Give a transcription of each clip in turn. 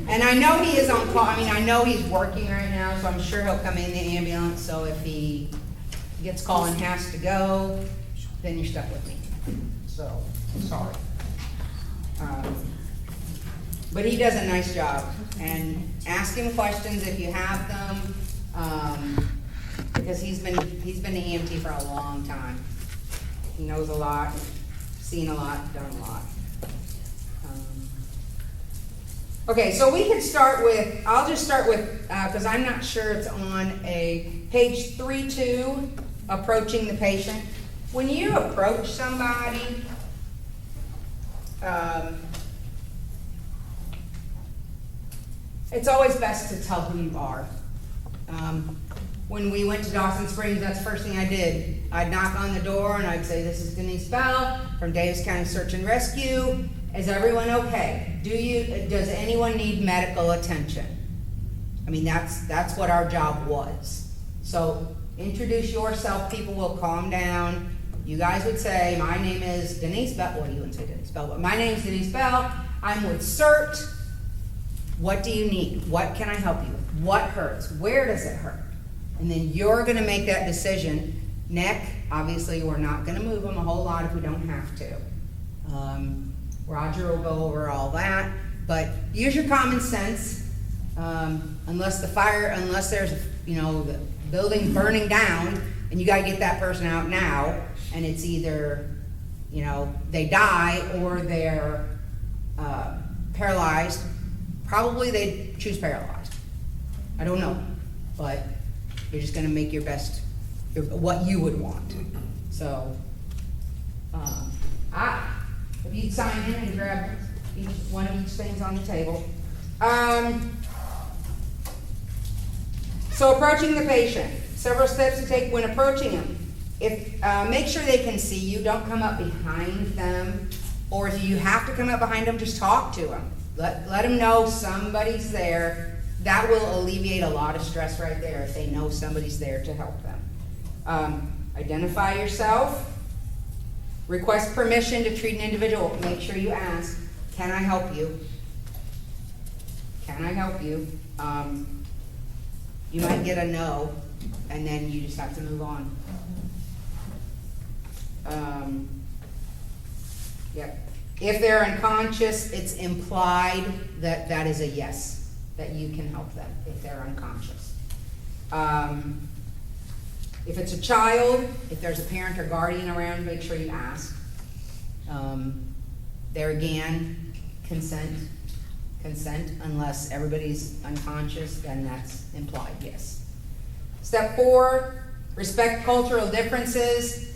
And I know he is on call, I mean, I know he's working right now, so I'm sure he'll come in the ambulance, so if he gets called and has to go, then you're stuck with me. So, sorry. But he does a nice job, and ask him questions if you have them, because he's been the EMT for a long time. He knows a lot, seen a lot, done a lot. Okay, so we can start with, I'll just start with, because I'm not sure it's on page 3.2, approaching the patient. When you approach somebody, it's always best to tell who you are. When we went to Dawson Springs, that's the first thing I did. I'd knock on the door and I'd say, "This is Denise Bell from Daviess County Search and Rescue. Is everyone okay? Does anyone need medical attention?" I mean, that's what our job was. So introduce yourself, people will calm down. You guys would say, "My name is Denise Bell." Well, you wouldn't say Denise Bell, but my name is Denise Bell. I'm with CERT. What do you need? What can I help you with? What hurts? Where does it hurt? And then you're gonna make that decision. Neck, obviously we're not gonna move them a whole lot if we don't have to. Roger will go over all that, but use your common sense. Unless there's, the building burning down and you gotta get that person out now, and it's either, they die or they're paralyzed. Probably they choose paralyzed. I don't know, but you're just gonna make your best, what you would want. So, if you'd sign in and grab one of each things on the table. So approaching the patient, several steps to take when approaching them. Make sure they can see you, don't come up behind them, or if you have to come up behind them, just talk to them. Let them know somebody's there. That will alleviate a lot of stress right there if they know somebody's there to help them. Identify yourself. Request permission to treat an individual. Make sure you ask, "Can I help you? Can I help you?" You might get a no, and then you just have to move on. Yep. If they're unconscious, it's implied that that is a yes, that you can help them if they're unconscious. If it's a child, if there's a parent or guardian around, make sure you ask. There again, consent, unless everybody's unconscious, then that's implied, yes. Step 4, respect cultural differences.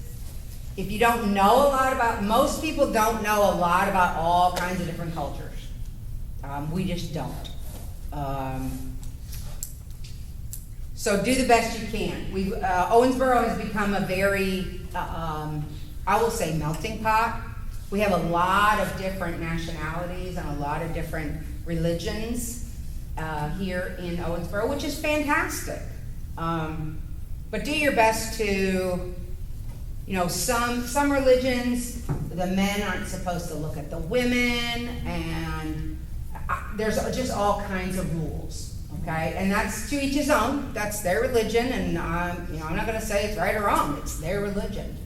If you don't know a lot about, most people don't know a lot about all kinds of different cultures. We just don't. So do the best you can. Owensboro has become a very, I will say, melting pot. We have a lot of different nationalities and a lot of different religions here in Owensboro, which is fantastic. But do your best to, some religions, the men aren't supposed to look at the women, and there's just all kinds of rules. Okay, and that's to each his own. That's their religion, and I'm not going to say it's right or wrong. It's their religion.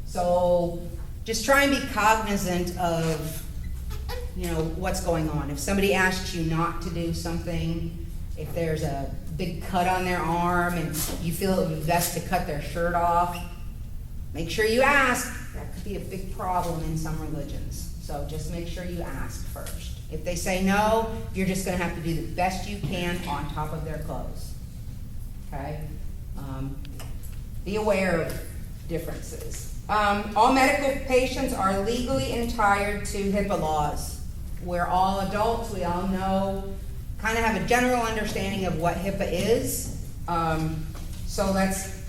So just try and be cognizant of, what's going on. If somebody asks you not to do something, if there's a big cut on their arm and you feel it would be best to cut their shirt off, make sure you ask. That could be a big problem in some religions. So just make sure you ask first. If they say no, you're just going to have to do the best you can on top of their clothes. Okay? Be aware of differences. All medical patients are legally entitled to HIPAA laws. We're all adults. We all know, kind of have a general understanding of what HIPAA is. So let's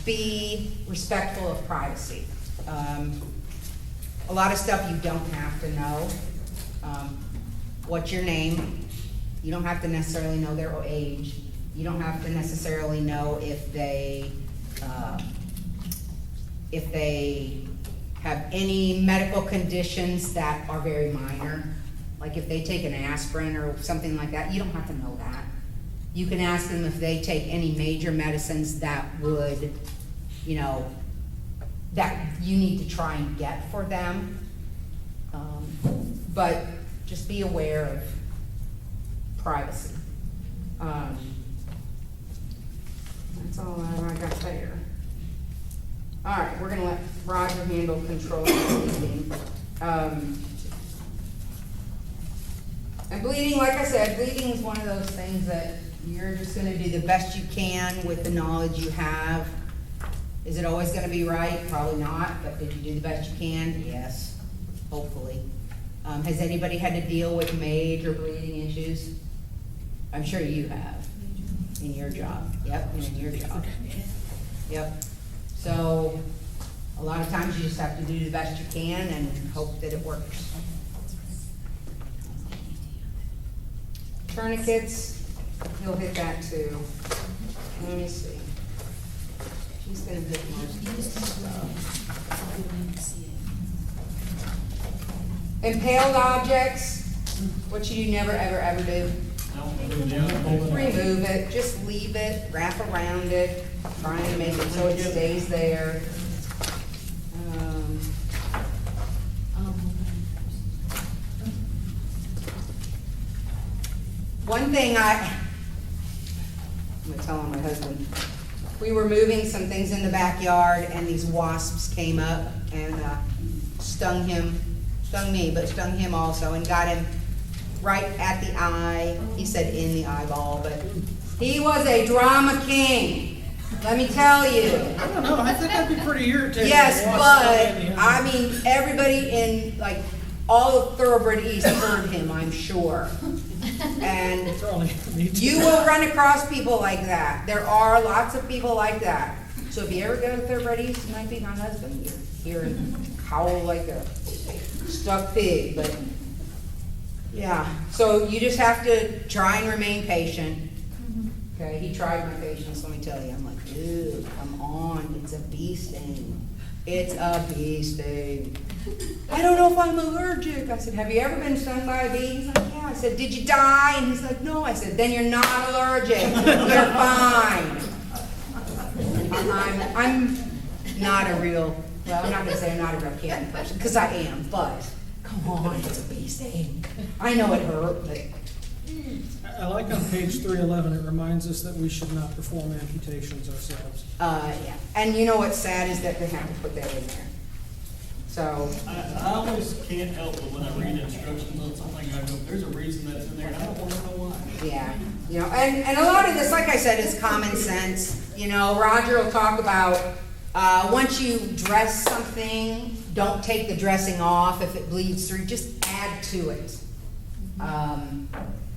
be respectful of privacy. A lot of stuff you don't have to know. What's your name? You don't have to necessarily know their age. You don't have to necessarily know if they have any medical conditions that are very minor. like if they take an aspirin or something like that, you don't have to know that. You can ask them if they take any major medicines that would, you know, that you need to try and get for them. But just be aware of privacy. That's all I got there. All right, we're gonna let Roger handle control of bleeding. And bleeding, like I said, bleeding is one of those things that you're just gonna do the best you can with the knowledge you have. Is it always gonna be right? Probably not, but did you do the best you can? Yes, hopefully. Has anybody had to deal with major bleeding issues? I'm sure you have, in your job. Yep, and in your job. Yep. So, a lot of times you just have to do the best you can and hope that it works. Tourniquets, he'll hit that too. Let me see. She's gonna hit most of this stuff. Impaled objects, what you never, ever, ever do. Remove it, just leave it, wrap around it, trying to make it so it stays there. One thing I'm gonna tell my husband, we were moving some things in the backyard and these wasps came up and stung me, but stung him also and got him right at the eye. He said in the eyeball, but he was a drama king. Let me tell you. I don't know, I think that'd be pretty irritating. Yes, but I mean, everybody in like all of Thoroughbred East heard him, I'm sure. And you will run across people like that. There are lots of people like that. So if you ever go to Thoroughbred East, you might be my husband. You're hearing howl like a stuck pig, but yeah. So you just have to try and remain patient. Okay, he tried my patience, let me tell you. I'm like, dude, come on, it's a bee sting. It's a bee sting. I don't know if I'm allergic. I said, have you ever been stung by a bee? He's like, yeah. I said, did you die? And he's like, no. I said, then you're not allergic. You're fine. I'm not a real, well, I'm not going to say I'm not a real candy person, because I am, but come on, it's a bee sting. I know it hurt, but. I like on page 311, it reminds us that we should not perform amputations ourselves. Yeah. And you know what's sad is that they have to put that in there. So. I always can't help but when I read instructions on something, I go, there's a reason that's in there, and I don't want to know why. Yeah, you know, and a lot of this, like I said, is common sense. You know, Roger will talk about once you dress something, don't take the dressing off if it bleeds through, just add to it.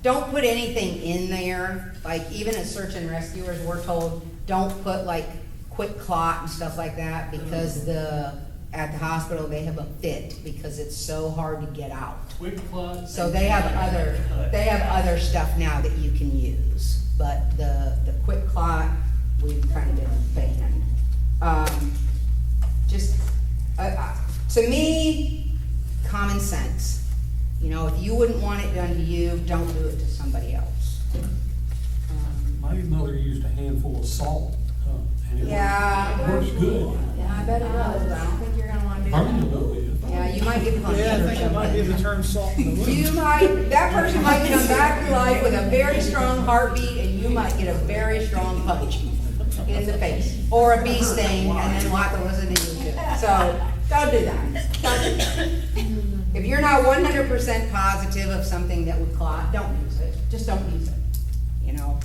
Don't put anything in there, like even as search and rescuers, we're told, don't put like quick clot and stuff like that, because at the hospital they have a fit because it's so hard to get out. Quick clot. So they have other stuff now that you can use, but the quick clot we've kind of been banned. To me, common sense. You know, if you wouldn't want it done to you, don't do it to somebody else. My mother used a handful of salt, and it Yeah. works good. Yeah, I bet it does, but I don't think you're gonna want to do Probably a that. little bit. Yeah, you might get punched Yeah, I or think it might be something. the term salt in the wound. That person might come back to life with a very strong heartbeat, and you might get a very strong punch in the face, or a bee sting, and then we'll have to listen to you too. So, don't do that. Don't do that. If you're not 100% positive of something that would clot, don't use it. Just don't use it. You know,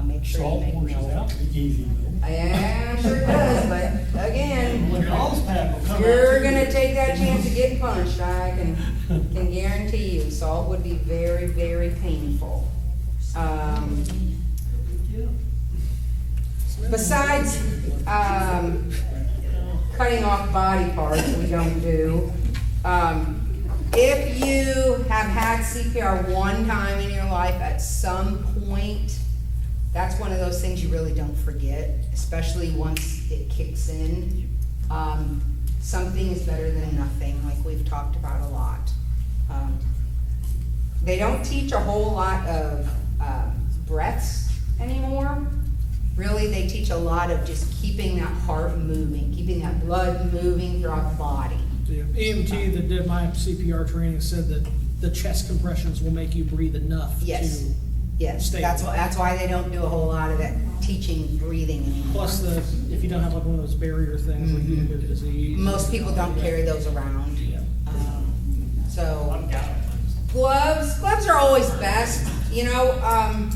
make sure you Salt make washes note. out pretty easy though. Yeah, I'm sure it does, but again, Look at all this pack will come out. you're gonna take that chance of getting punched, I can guarantee you. Salt would be very, very painful. Besides, cutting off body parts, we don't do. If you have had CPR one time in your life at some point, that's one of those things you really don't forget, especially once it kicks in. Something is better than nothing, like we've talked about a lot. They don't teach a whole lot of breaths anymore. Really, they teach a lot of just keeping that heart moving, keeping that blood moving throughout the body. The EMT that did my CPR training said that the chest compressions will make you breathe enough Yes. to Yes, stay. that's why they don't do a whole lot of that teaching breathing anymore. Plus if you don't have like one of those barrier things like you do with disease. Most people don't carry those around. Yeah. So I've got it. gloves are always best, you know,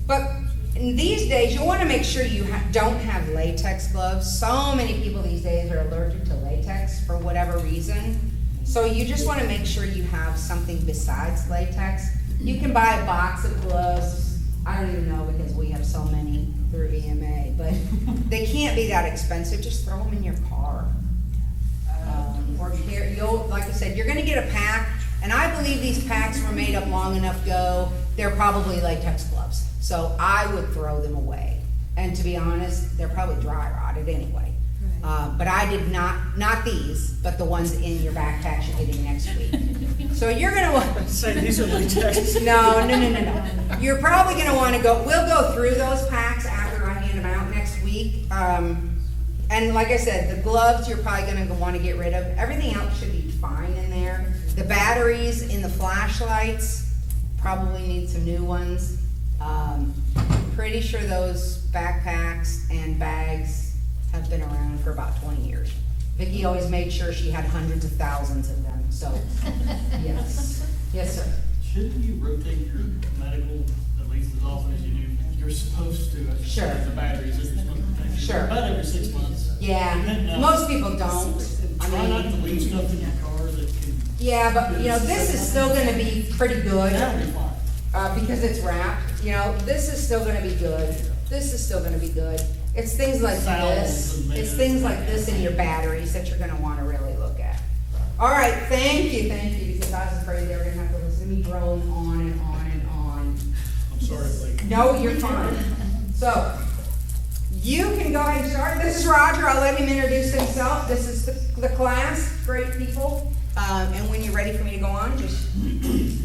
but in these days, you want to make sure you don't have latex gloves. So many people these days are allergic to latex for whatever reason. So you just want to make sure you have something besides latex. You can buy a box of gloves. I don't even know because we have so many through EMA, but they can't be that expensive. Just throw them in your car. Or like I said, you're going to get a pack, and I believe these packs were made up long enough ago. They're probably latex gloves, so I would throw them away. And to be honest, they're probably dry rotted anyway. But I did not these, but the ones in your backpacks you're getting next week. So you're going to want. Say these are latex. No. You're probably going to want to go. We'll go through those packs after I hand them out next week. And like I said, the gloves you're probably going to want to get rid of. Everything else should be fine in there. The batteries in the flashlights probably need some new ones. Pretty sure those backpacks and bags have been around for about 20 years. Vicki always made sure she had hundreds of thousands of them, so yes. Yes, sir. Shouldn't you rotate your medical at least as often as you do? You're supposed to. Sure. The batteries are just one thing. Sure. About every 6 months. Yeah, most people don't. Try not to leave stuff in your car that can. Yeah, but you know, this is still gonna be pretty good, That'll be fine. because it's wrapped, you know, this is still gonna be good. This is still gonna be good. It's things like this, Salves and it's things like this in your batteries that you're gonna wanna really look at. All right, thank you, because I was afraid they were gonna have to listen to me drone on and on and on. I'm sorry, Blake. No, you're fine. So, you can go ahead and start. This is Roger. I'll let him introduce himself. This is the class. Great people. And when you're ready for me to go on, just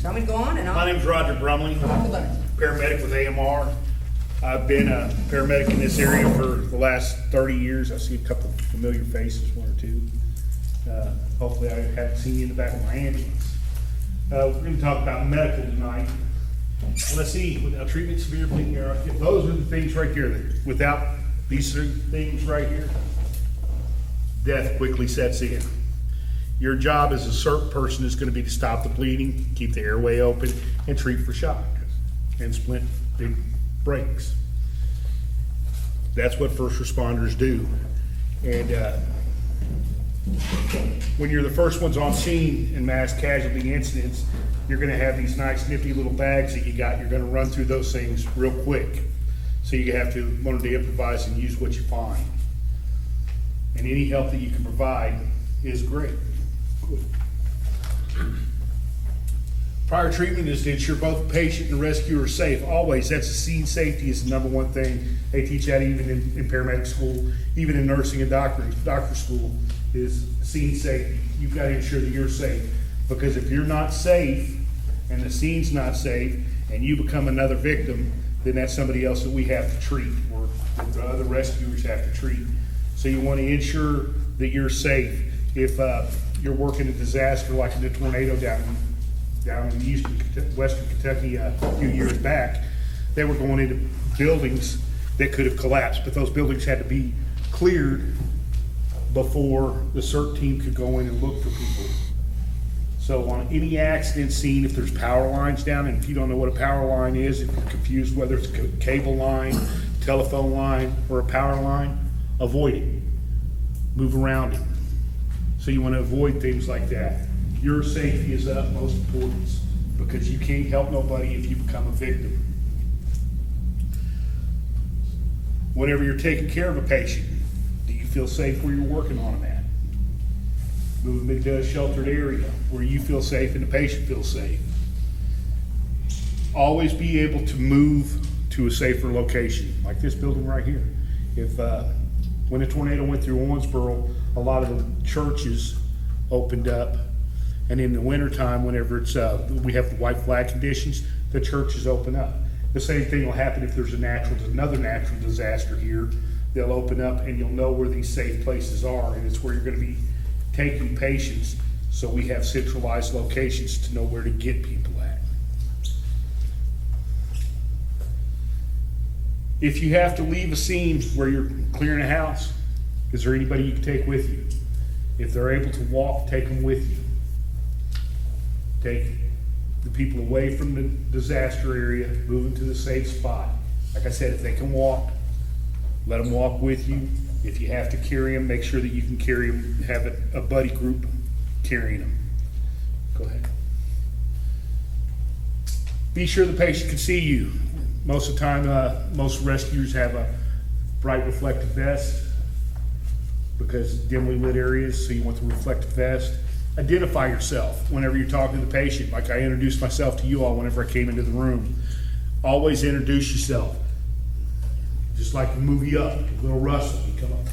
tell me to go on and My I'll name's Roger Brumley, off the button. paramedic with AMR. I've been a paramedic in this area for the last 30 years. I see a couple familiar faces, one or two. Hopefully I haven't seen you in the back of my ambulance. We're going to talk about medical tonight. Let's see, without treatment, severe bleeding, those are the things right here. That without these three things right here, death quickly sets in. Your job as a CERT person is going to be to stop the bleeding, keep the airway open, and treat for shock and splint big breaks. That's what first responders do. And when you're the first ones on scene in mass casualty incidents, you're going to have these nice nifty little bags that you got. You're going to run through those things real quick. So you have to learn to improvise and use what you find. And any help that you can provide is great. Good. Prior treatment is to ensure both patient and rescuer are safe. Always, that's the scene safety is the number one thing. They teach that even in paramedic school, even in nursing and doctor school, is scene safety. You've got to ensure that you're safe. Because if you're not safe and the scene's not safe and you become another victim, then that's somebody else that we have to treat or the other rescuers have to treat. So you want to ensure that you're safe. If you're working a disaster like in the tornado down in western Kentucky a few years back, they were going into buildings that could have collapsed, but those buildings had to be cleared before the CERT team could go in and look for people. So on any accident scene, if there's power lines down, and if you don't know what a power line is, if you're confused whether it's a cable line, telephone line, or a power line, avoid it. Move around it. So you want to avoid things like that. Your safety is of utmost importance because you can't help nobody if you become a victim. Whenever you're taking care of a patient, do you feel safe where you're working on them at? Move them into a sheltered area where you feel safe and the patient feels safe. Always be able to move to a safer location, like this building right here. If when the tornado went through Owensboro, a lot of the churches opened up And in the wintertime, whenever it's, we have the white flag conditions, the churches open up. The same thing will happen if there's another natural disaster here. They'll open up and you'll know where these safe places are, and it's where you're gonna be taking patients. So we have centralized locations to know where to get people at. If you have to leave a scene where you're clearing a house, is there anybody you can take with you? If they're able to walk, take them with you. Take the people away from the disaster area, move them to the safe spot. Like I said, if they can walk, let them walk with you. If you have to carry them, make sure that you can carry them, have a buddy group carrying them. Go ahead. Be sure the patient can see you. Most of the time, most rescuers have a bright reflective vest because dimly lit areas, so you want the reflective vest. Identify yourself whenever you're talking to the patient. Like I introduced myself to you all whenever I came into the room. Always introduce yourself. Just like the movie Up, Little Russell, you come up.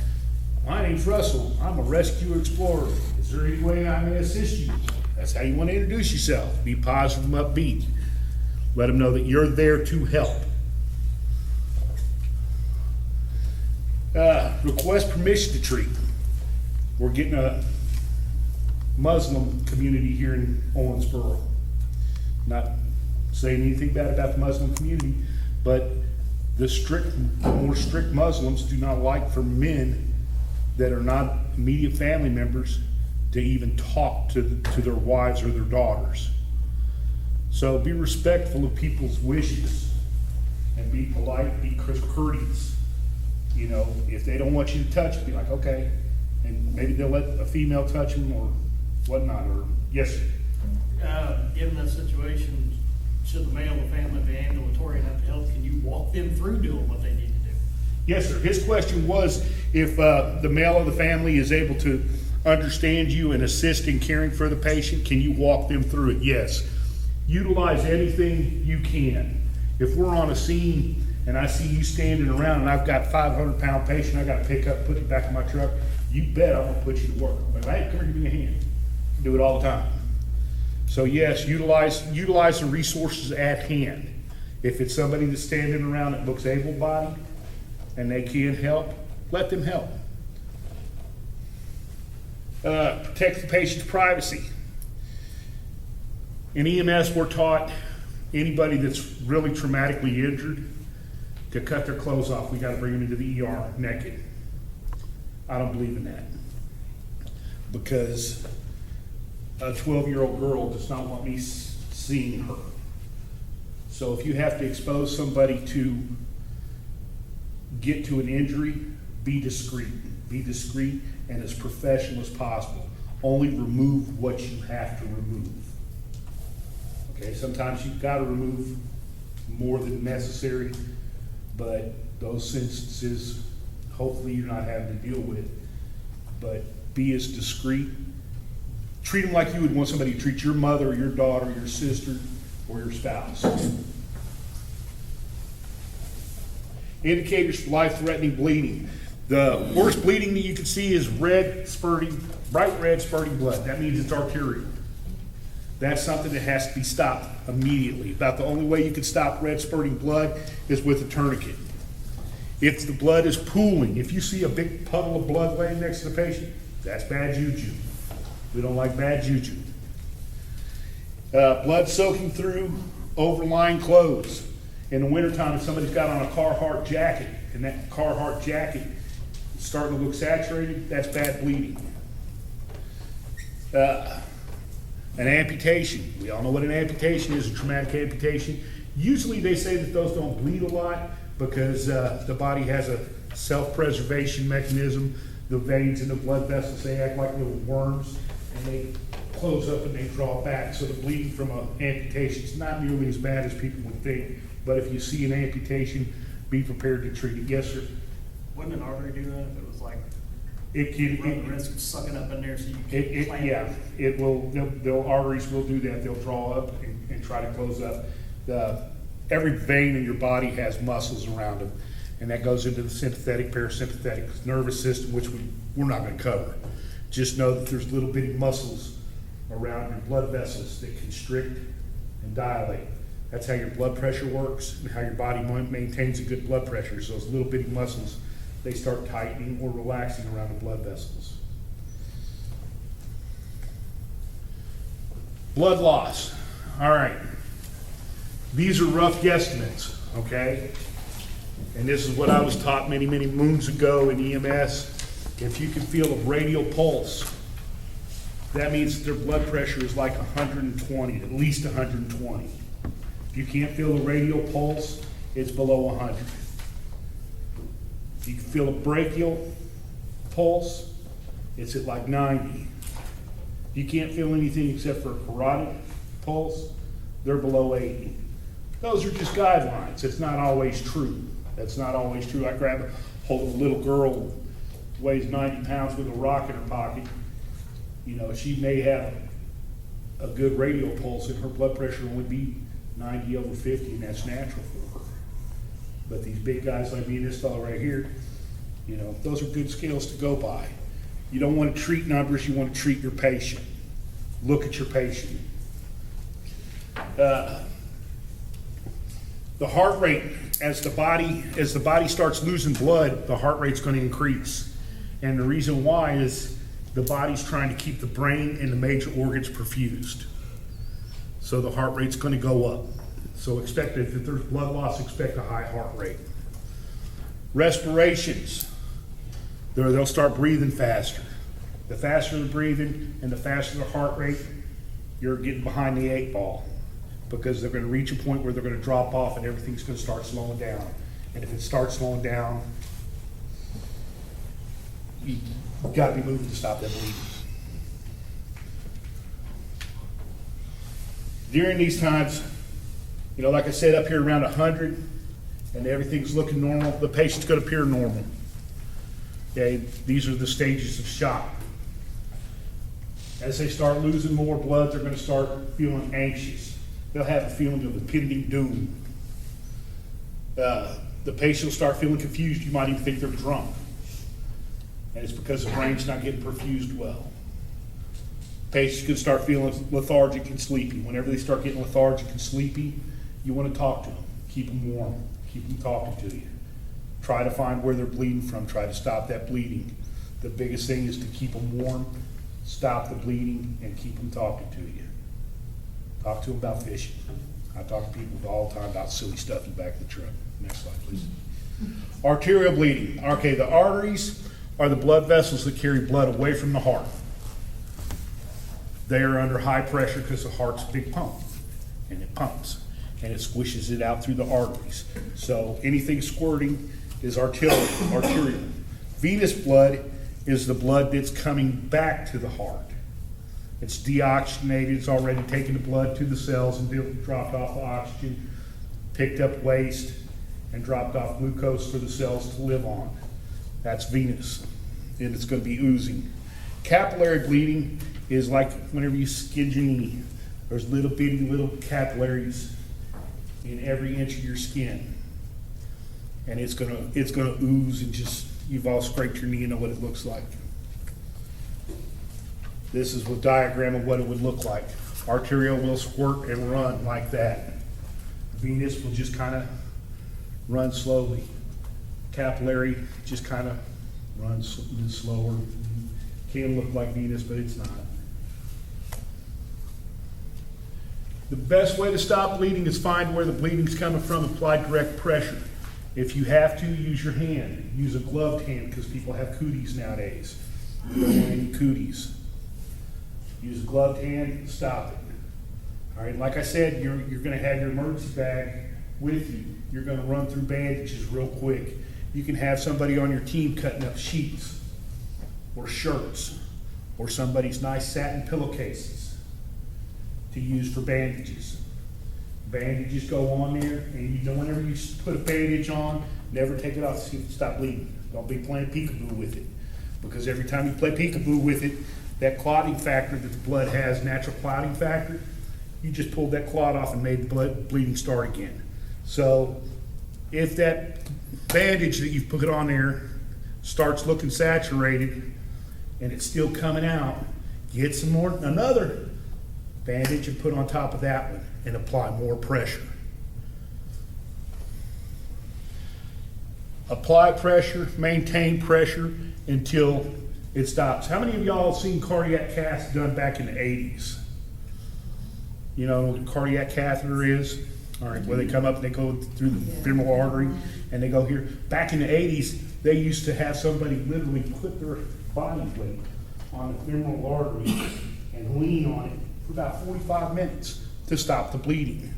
My name's Russell, I'm a rescue explorer. Is there any way I may assist you? That's how you want to introduce yourself. Be positive and upbeat. Let them know that you're there to help. Request permission to treat. We're getting a Muslim community here in Owensboro. Not saying anything bad about the Muslim community, but the more strict Muslims do not like for men that are not immediate family members to even talk to their wives or their daughters. So be respectful of people's wishes and be polite, be courteous. You know, if they don't want you to touch, be like, okay. And maybe they'll let a female touch them or whatnot, or yes, sir. Given that situation, should the male of the family be ambulatory enough to help? Can you walk them through doing what they need to do? Yes, sir. His question was if the male of the family is able to understand you and assist in caring for the patient, can you walk them through it? Yes. Utilize anything you can. If we're on a scene and I see you standing around and I've got 500-pound patient I got to pick up, put in the back of my truck, you bet I'm going to put you to work. Like, hey, come here, give me a hand. I do it all the time. So yes, utilize the resources at hand. If it's somebody that's standing around that looks able-bodied and they can help, let them help. Protect the patient's privacy. In EMS, we're taught anybody that's really traumatically injured to cut their clothes off. We got to bring them into the ER naked. I don't believe in that because a 12-year-old girl does not want me seeing her. So if you have to expose somebody to get to an injury, be discreet. Be discreet and as professional as possible. Only remove what you have to remove. Okay, sometimes you've got to remove more than necessary, but those instances, hopefully you're not having to deal with. But be as discreet. Treat them like you would want somebody to treat your mother, your daughter, your sister, or your spouse. Indicators for life-threatening bleeding. The worst bleeding that you can see is red spurting, bright red spurting blood. That means it's arterial. That's something that has to be stopped immediately. About the only way you can stop red spurting blood is with a tourniquet. If the blood is pooling, if you see a big puddle of blood laying next to the patient, that's bad juju. We don't like bad juju. Blood soaking through overlying clothes. In the wintertime, if somebody's got on a Carhartt jacket and that Carhartt jacket is starting to look saturated, that's bad bleeding. An amputation. We all know what an amputation is, a traumatic amputation. Usually they say that those don't bleed a lot because the body has a self-preservation mechanism. The veins in the blood vessels, they act like little worms and they close up and they draw back. So the bleeding from an amputation is not nearly as bad as people would think. But if you see an amputation, be prepared to treat it. Yes, sir. Wouldn't an artery do that if it was like It can. run the risk of sucking up in there so you can clamp Yeah, it will. They'll arteries will do that. They'll draw up and try to close up. Every vein in your body has muscles around them, and that goes into the sympathetic, parasympathetic nervous system, which we're not going to cover. Just know that there's little bitty muscles around your blood vessels that constrict and dilate. That's how your blood pressure works and how your body maintains a good blood pressure. So those little bitty muscles, they start tightening or relaxing around the blood vessels. Blood loss. All right. These are rough guesstimates, okay? And this is what I was taught many, many moons ago in EMS. If you can feel a radial pulse, that means their blood pressure is like 120, at least 120. If you can't feel a radial pulse, it's below 100. If you can feel a brachial pulse, it's at like 90. If you can't feel anything except for a carotid pulse, they're below 80. Those are just guidelines. It's not always true. That's not always true. I grab a hold of a little girl who weighs 90 pounds with a rock in her pocket. You know, she may have a good radial pulse and her blood pressure only be 90 over 50, and that's natural for her. But these big guys like me and this fellow right here, you know, those are good scales to go by. You don't want to treat numbers, you want to treat your patient. Look at your patient. The heart rate, as the body starts losing blood, the heart rate's going to increase. And the reason why is the body's trying to keep the brain and the major organs perfused. So the heart rate's going to go up. So expect, if there's blood loss, expect a high heart rate. Respirations, they'll start breathing faster. The faster they're breathing and the faster the heart rate, you're getting behind the 8 ball, because they're going to reach a point where they're going to drop off and everything's going to start slowing down. And if it starts slowing down, you've got to be moving to stop that bleeding. During these times, you know, like I said, up here around 100, and everything's looking normal, the patient's going to appear normal. Okay, these are the stages of shock. As they start losing more blood, they're going to start feeling anxious. They'll have a feeling of impending doom. The patient will start feeling confused. You might even think they're drunk. And it's because the brain's not getting perfused well. Patients can start feeling lethargic and sleepy. Whenever they start getting lethargic and sleepy, you want to talk to them. Keep them warm. Keep them talking to you. Try to find where they're bleeding from. Try to stop that bleeding. The biggest thing is to keep them warm, stop the bleeding, and keep them talking to you. Talk to them about fishing. I talk to people all the time about silly stuff in the back of the truck. Next slide, please. Arterial bleeding. Okay, the arteries are the blood vessels that carry blood away from the heart. They are under high pressure because the heart's a big pump, and it pumps, and it squishes it out through the arteries. So anything squirting is arterial. Venous blood is the blood that's coming back to the heart. It's deoxygenated, it's already taken the blood to the cells and dropped off oxygen, picked up waste, and dropped off glucose for the cells to live on. That's venous, and it's going to be oozing. Capillary bleeding is like whenever you skin your knee. There's little capillaries in every inch of your skin, and it's gonna ooze, and just, you've all scraped your knee and know what it looks like. This is a diagram of what it would look like. Arterial will squirt and run like that. Venous will just kind of run slowly. Capillary just kind of runs slower. Can look like venous, but it's not. The best way to stop bleeding is find where the bleeding's coming from, apply direct pressure. If you have to, use your hand. Use a gloved hand, because people have cooties nowadays. You don't want any cooties. Use a gloved hand, stop it. All right, like I said, you're going to have your emergency bag with you. You're going to run through bandages real quick. You can have somebody on your team cutting up sheets or shirts or somebody's nice satin pillowcases to use for bandages. Bandages go on there, and you know, whenever you put a bandage on, never take it off to see if it stop bleeding. Don't be playing peekaboo with it, because every time you play peekaboo with it, that clotting factor that the blood has, natural clotting factor, you just pulled that clot off and made the bleeding start again. So if that bandage that you've put on there starts looking saturated and it's still coming out, get some more, another bandage and put on top of that one and apply more pressure. Apply pressure, maintain pressure until it stops. How many of y'all have seen cardiac caths done back in the 80s? You know what a cardiac catheter is? All right, where they come up and they go through the femoral artery and they go here. Back in the 80s, they used to have somebody literally put their body weight on the femoral artery and lean on it for about 45 minutes to stop the bleeding.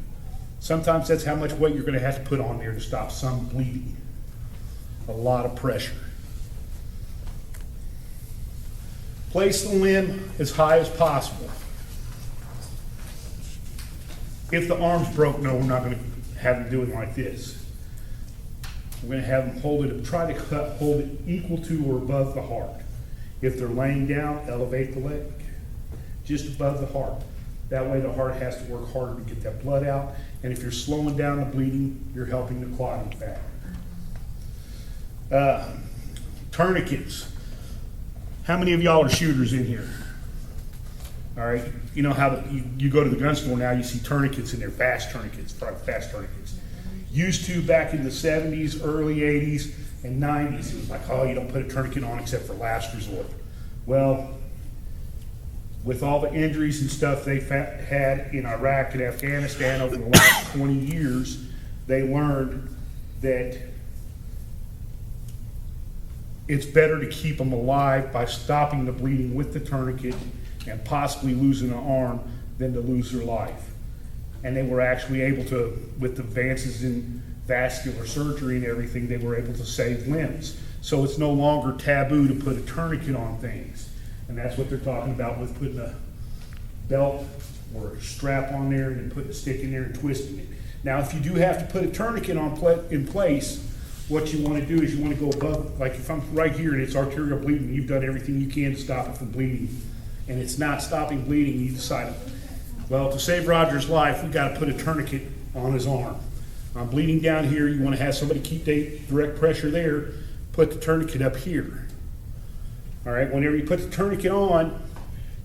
Sometimes that's how much weight you're going to have to put on there to stop some bleeding. A lot of pressure. Place the limb as high as possible. If the arm's broke, no, we're not going to have them do it like this. We're going to have them hold it, try to hold it equal to or above the heart. If they're laying down, elevate the leg just above the heart. That way the heart has to work harder to get that blood out. And if you're slowing down the bleeding, you're helping the clotting factor. Tourniquets. How many of y'all are shooters in here? All right, you know how you go to the gun store now, you see tourniquets in there, fast tourniquets, fast tourniquets. Used to back in the 70s, early 80s, and 90s, it was like, oh, you don't put a tourniquet on except for last resort. Well, with all the injuries and stuff they've had in Iraq and Afghanistan over the last 20 years, they learned that it's better to keep them alive by stopping the bleeding with the tourniquet and possibly losing an arm than to lose their life. And they were actually able to, with advances in vascular surgery and everything, they were able to save limbs. So it's no longer taboo to put a tourniquet on things. And that's what they're talking about with putting a belt or a strap on there and then putting a stick in there and twisting it. Now, if you do have to put a tourniquet in place, what you want to do is you want to go above, like if I'm right here and it's arterial bleeding, you've done everything you can to stop it from bleeding, and it's not stopping bleeding, you decide, well, to save Roger's life, we've got to put a tourniquet on his arm. I'm bleeding down here, you want to have somebody keep direct pressure there, put the tourniquet up here. All right, whenever you put the tourniquet on,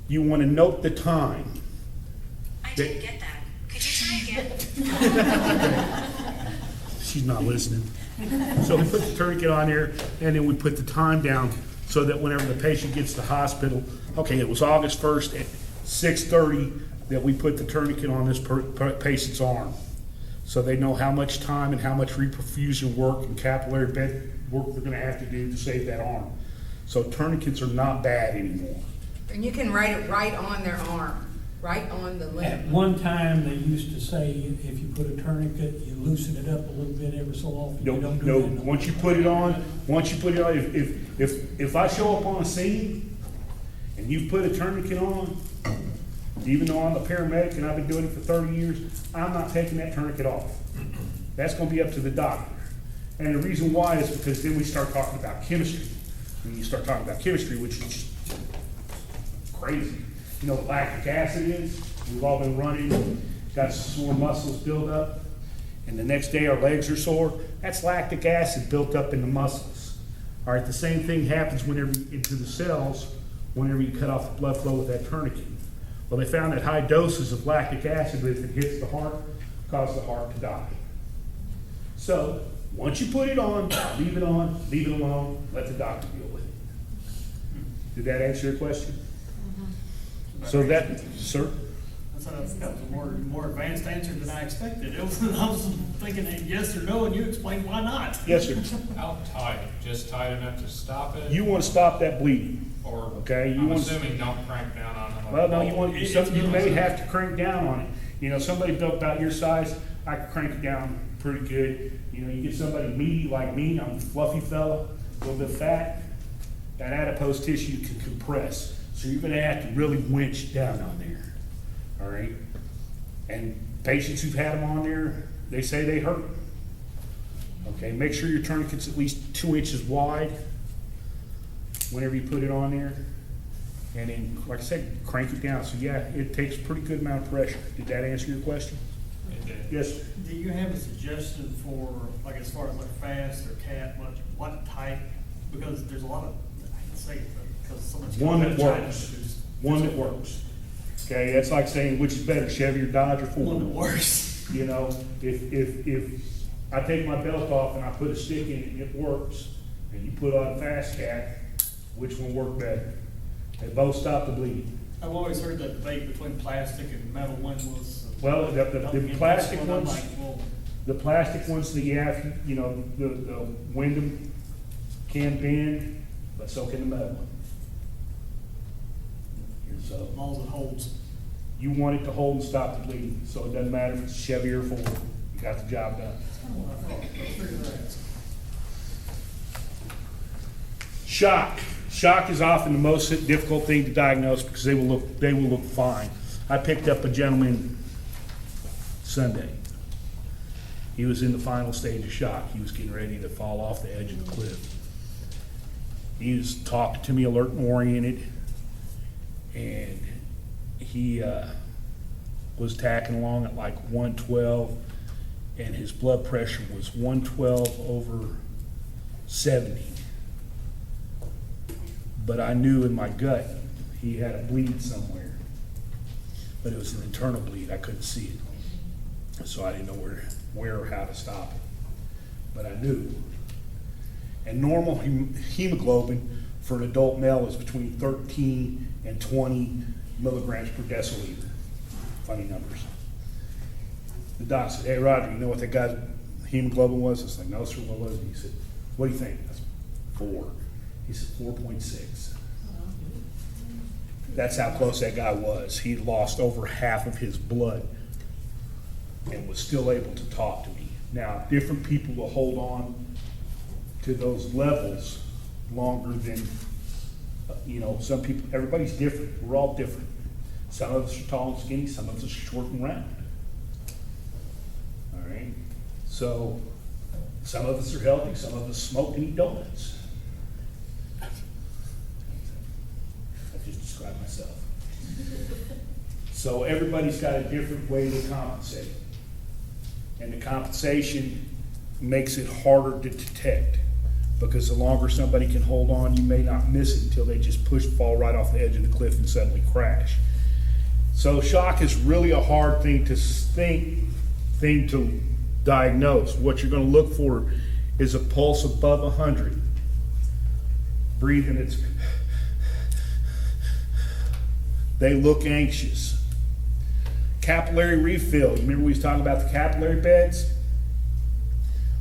you want to note the time. I didn't get that. Could you try again? She's not listening. So we put the tourniquet on there, and then we put the time down so that whenever the patient gets to the hospital, okay, it was August 1st at 6:30 that we put the tourniquet on this patient's arm. So they know how much time and how much reperfusion work and capillary bed work they're going to have to do to save that arm. So tourniquets are not bad anymore. And you can write it right on their arm, right on the At limb. one time, they used to say if you put a tourniquet, you loosen it up a little bit every so often. You don't do No, that no once you put it on, if I show up on a scene and you put a tourniquet on, even though I'm a paramedic and I've been doing it for 30 years, I'm not taking that tourniquet off. That's gonna be up to the doctor. And the reason why is because then we start talking about chemistry. When you start talking about chemistry, which is crazy. You know what lactic acid is? We've all been running, got sore muscles built up, and the next day our legs are sore. That's lactic acid built up in the muscles. All right, the same thing happens whenever into the cells, whenever you cut off the blood flow with that tourniquet. Well, they found that high doses of lactic acid, if it hits the heart, cause the heart to die. So, once you put it on, leave it alone, let the doctor deal with it. Did that answer your question? So that, sir? That was a more advanced answer than I expected. I was thinking yes or no, and you explained why not. Yes, sir. How tight? Just tight enough to stop it? You want to stop that bleeding, Or, okay? You I'm want, assuming don't crank down on it. well, no, you may have to crank down on it. You know, somebody built about your size, I could crank it down pretty good. You know, you get somebody meaty like me, I'm a fluffy fella, a little bit fat, that adipose tissue can compress. So you're gonna have to really winch down on there, all right? And patients who've had them on there, they say they hurt. Okay, make sure your tourniquet's at least 2 inches wide whenever you put it on there. And then, like I said, crank it down. So yeah, it takes a pretty good amount of pressure. Did that answer your question? It did. Yes, sir. Do you have a suggestion for, like, as far as like fast or cat, what type? Because there's a lot of, I hate to say it, because so much. One that works. One that works. Okay, that's like saying which is better, Chevy or Dodge or One of the Ford. worst. You know, if I take my belt off and I put a stick in it and it works, and you put on a fast cat, which one worked better? They both stop the bleeding. I've always heard that debate between plastic and metal. One was. Well, the plastic I'm ones, like, well, the plastic ones, the, yeah, you know, the Wyndham can bend, but so can the metal one. So, as long as it holds. you want it to hold and stop the bleeding, so it doesn't matter if it's Chevy or Ford, you got the job done. Shock. Shock is often the most difficult thing to diagnose because they will look fine. I picked up a gentleman Sunday. He was in the final stage of shock. He was getting ready to fall off the edge of the cliff. He was talking to me alert and oriented, and he was tacking along at like 112, and his blood pressure was 112/70. But I knew in my gut he had a bleed somewhere, but it was an internal bleed. I couldn't see it, so I didn't know where or how to stop it. But I knew. And normal hemoglobin for an adult male is between 13 and 20 milligrams per deciliter. Funny numbers. The doc said, "Hey Roger, you know what that guy's hemoglobin was?" I was like, "No sir, what was it?" He said, "What do you think?" I said, 4. He said 4.6. That's how close that guy was. He lost over half of his blood and was still able to talk to me. Now, different people will hold on to those levels longer than, some people, everybody's different. We're all different. Some of us are tall and skinny, some of us are short and round. All right? So, some of us are healthy, some of us smoke and eat donuts. I just described myself. So everybody's got a different way to compensate. And the compensation makes it harder to detect, because the longer somebody can hold on, you may not miss it until they just fall right off the edge of the cliff and suddenly crash. So shock is really a hard thing to diagnose. What you're going to look for is a pulse above 100. Breathing, they look anxious. Capillary refill. You remember we was talking about the capillary beds?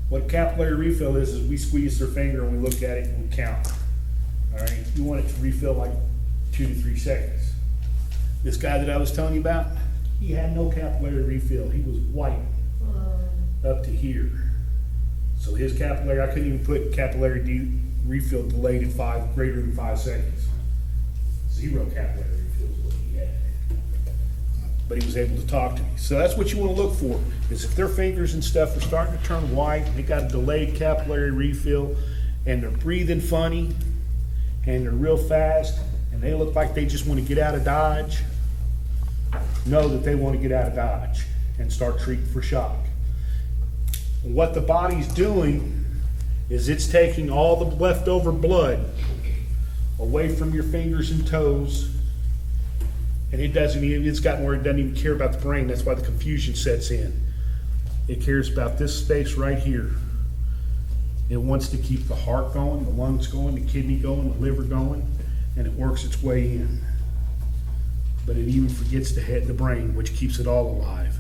What a capillary refill is we squeeze their finger and we look at it and we count. All right, you want it to refill like 2 to 3 seconds. This guy that I was telling you about, he had no capillary refill. He was white up to here. So his capillary, I couldn't even put capillary refill delayed at greater than 5 seconds. 0 capillary refill is what he had. But he was able to talk to me. So that's what you want to look for, is if their fingers and stuff are starting to turn white, they got a delayed capillary refill, and they're breathing funny, and they're real fast, and they look like they just want to get out of Dodge, know that they want to get out of Dodge and start treating for shock. What the body's doing is it's taking all the leftover blood away from your fingers and toes, and it's gotten where it doesn't even care about the brain. That's why the confusion sets in. It cares about this space right here. It wants to keep the heart going, the lungs going, the kidney going, the liver going, and it works its way in. But it even forgets the brain, which keeps it all alive.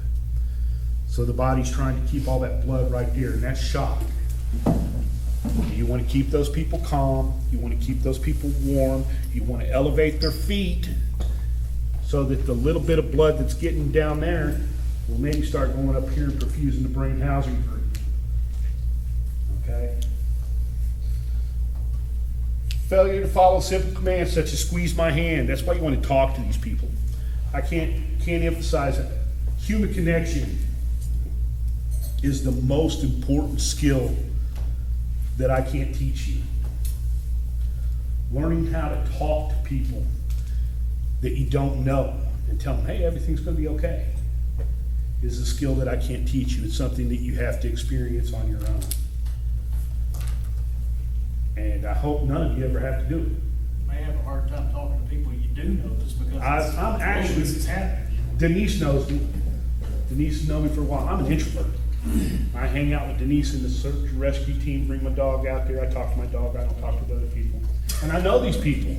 So the body's trying to keep all that blood right there, and that's shock. You want to keep those people calm. You want to keep those people warm. You want to elevate their feet so that the little bit of blood that's getting down there will maybe start going up here and perfusing the brain housing group. Okay? Failure to follow simple commands such as squeeze my hand. That's why you want to talk to these people. I can't emphasize it. Human connection is the most important skill that I can't teach you. Learning how to talk to people that you don't know and tell them, hey, everything's going to be okay, is a skill that I can't teach you. It's something that you have to experience on your own. And I hope none of you ever have to do it. You may have a hard time talking to people you do know this because I'm actually- this is happening. Denise knows me. Denise has known me for a while. I'm an introvert. I hang out with Denise and the search and rescue team, bring my dog out there. I talk to my dog. I don't talk to other people. And I know these people.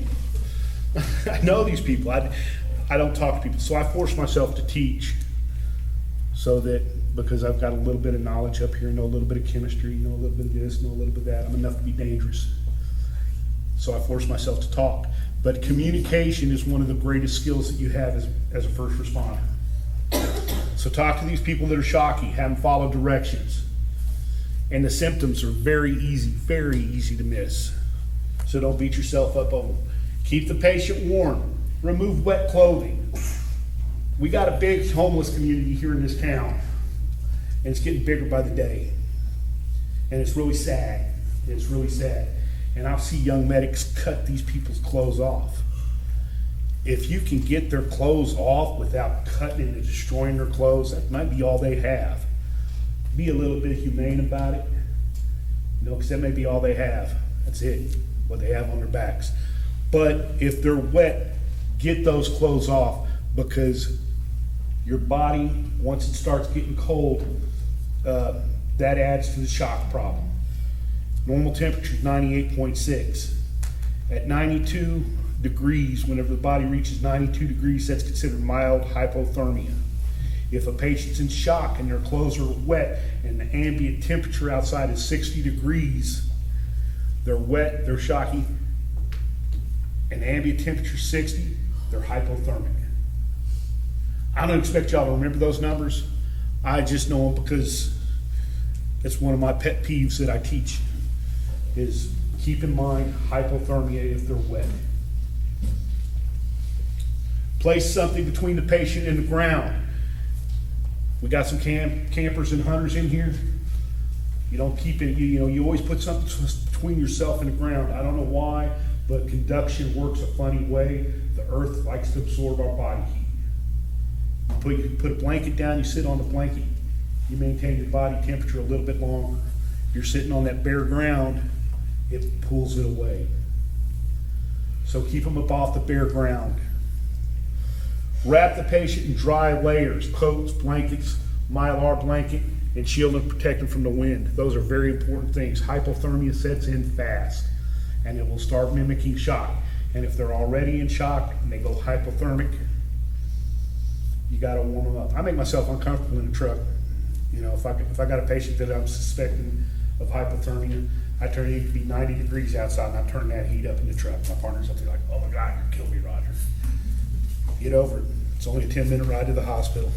I know these people. I don't talk to people. So I force myself to teach so that, because I've got a little bit of knowledge up here, know a little bit of chemistry, know a little bit of this, know a little bit of that. I'm enough to be dangerous. So I force myself to talk. But communication is one of the greatest skills that you have as a first responder. So talk to these people that are shocky, have them follow directions. And the symptoms are very easy to miss. So don't beat yourself up over them. Keep the patient warm. Remove wet clothing. We got a big homeless community here in this town, and it's getting bigger by the day. And it's really sad. It's really sad. And I'll see young medics cut these people's clothes off. If you can get their clothes off without cutting and destroying their clothes, that might be all they have. Be a little bit humane about it, because that may be all they have. That's it, what they have on their backs. But if they're wet, get those clothes off, because your body, once it starts getting cold, that adds to the shock problem. Normal temperature is 98.6. At 92 degrees, whenever the body reaches 92 degrees, that's considered mild hypothermia. If a patient's in shock and their clothes are wet and the ambient temperature outside is 60 degrees, they're wet, they're shocky, and ambient temperature 60, they're hypothermic. I don't expect y'all to remember those numbers. I just know them because it's one of my pet peeves that I teach, is keep in mind hypothermia if they're wet. Place something between the patient and the ground. We got some campers and hunters in here. You don't keep it, you always put something between yourself and the ground. I don't know why, but conduction works a funny way. The earth likes to absorb our body heat. You put a blanket down, you sit on the blanket, you maintain your body temperature a little bit longer. If you're sitting on that bare ground, it pulls it away. So keep them up off the bare ground. Wrap the patient in dry layers, coats, blankets, mylar blanket, and shield and protect them from the wind. Those are very important things. Hypothermia sets in fast, and it will start mimicking shock. And if they're already in shock and they go hypothermic, you gotta warm them up. I make myself uncomfortable in the truck. If I got a patient that I'm suspecting of hypothermia, I turn it to be 90 degrees outside, and I turn that heat up in the truck. My partner's up there like, "Oh my God, you're killing me, Roger." Get over it. It's only a 10-minute ride to the hospital.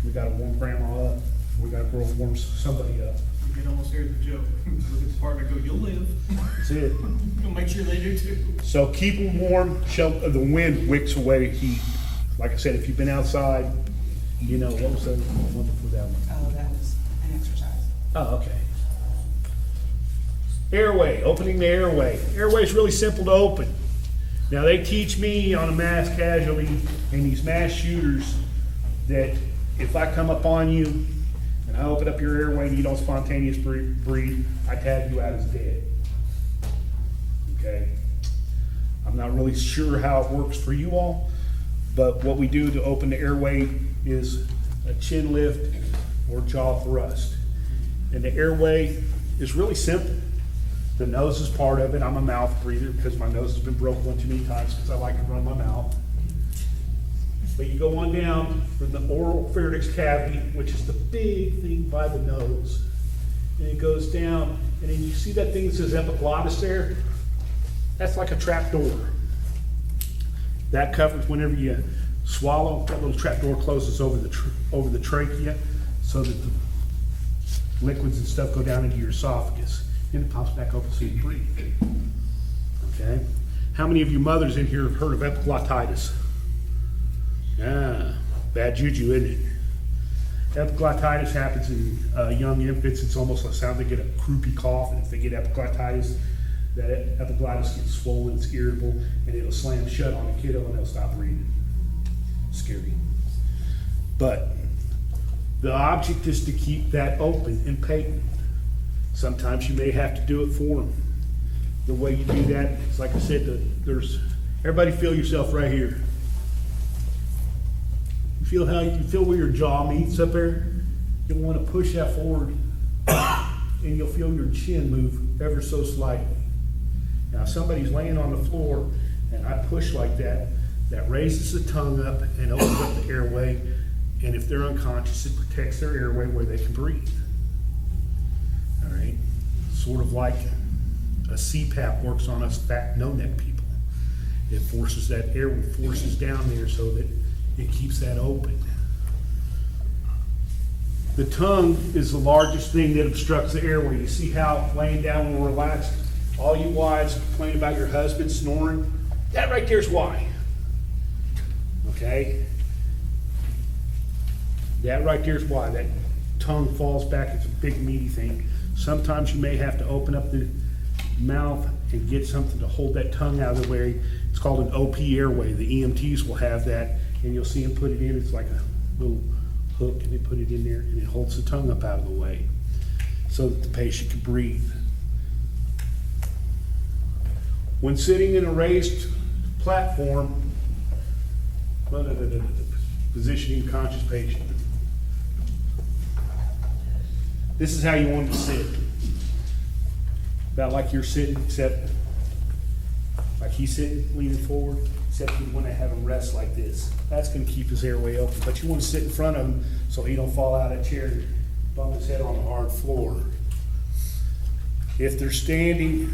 We gotta warm grandma up. We gotta warm somebody up. You can almost hear the joke. Look at the partner, go, "You'll live." That's it. You'll make sure they do too. So keep them warm. The wind wicks away heat. Like I said, if you've been outside, what was the one before that one? Oh, that was an exercise. Oh, okay. Airway, opening the airway. Airway is really simple to open. Now, they teach me on a mass casualty and these mass shooters that if I come up on you and I open up your airway and you don't spontaneous breathe, I tag you out as dead. Okay? I'm not really sure how it works for you all, but what we do to open the airway is a chin lift or jaw thrust. And the airway is really simple. The nose is part of it. I'm a mouth breather because my nose has been broke one too many times because I like to run my mouth. But you go on down from the oral pharynx cavity, which is the big thing by the nose. And it goes down, and then you see that thing that says epiglottis there? That's like a trap door. That covers whenever you swallow, that little trap door closes over the trachea so that the liquids and stuff go down into your esophagus. And it pops back open so you breathe. Okay? How many of you mothers in here have heard of epiglottitis? Bad juju, isn't it? Epiglottitis happens in young infants. It's almost like sound they get a croupy cough, and if they get epiglottitis, that epiglottis gets swollen, it's irritable, and it'll slam shut on a kiddo and they'll stop breathing. Scary. But the object is to keep that open and patent. Sometimes you may have to do it for them. The way you do that is, like I said, there's Everybody feel yourself right here. Feel where your jaw meets up there? You'll want to push that forward and you'll feel your chin move ever so slightly. Now, if somebody's laying on the floor and I push like that, that raises the tongue up and opens up the airway. And if they're unconscious, it protects their airway where they can breathe. All right? Sort of like a CPAP works on us fat no-neck people. It forces that air forces down there so that it keeps that open. The tongue is the largest thing that obstructs the airway. You see how laying down when we're relaxed, all you wives complain about your husband snoring? That right there's why. Okay? That right there's why. That tongue falls back. It's a big meaty thing. Sometimes you may have to open up the mouth and get something to hold that tongue out of the way. It's called an OP airway. The EMTs will have that, and you'll see them put it in. It's like a little hook, and they put it in there, and it holds the tongue up out of the way so that the patient can breathe. When sitting in a raised platform, positioning conscious patient. This is how you want to sit. About like you're sitting, except like he's sitting, leaning forward, except you want to have him rest like this. That's going to keep his airway open. But you want to sit in front of him so he don't fall out of that chair and bump his head on the hard floor. If they're standing,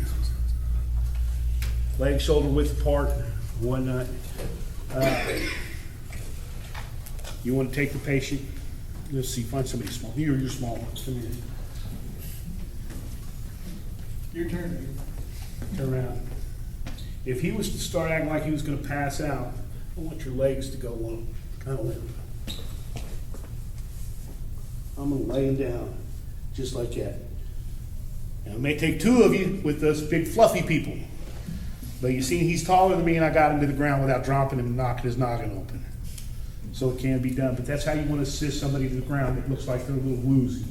legs shoulder width apart, whatnot, you want to take the patient. Let's see, find somebody small. You're your small ones. Come here. Your turn. Turn around. If he was to start acting like he was going to pass out, I want your legs to go long, kind of limp. I'm going to lay him down, just like that. Now, it may take two of you with those big fluffy people, but you see he's taller than me and I got him to the ground without dropping him and knocking his noggin open. So it can be done, but that's how you want to assist somebody to the ground that looks like they're a little woozy.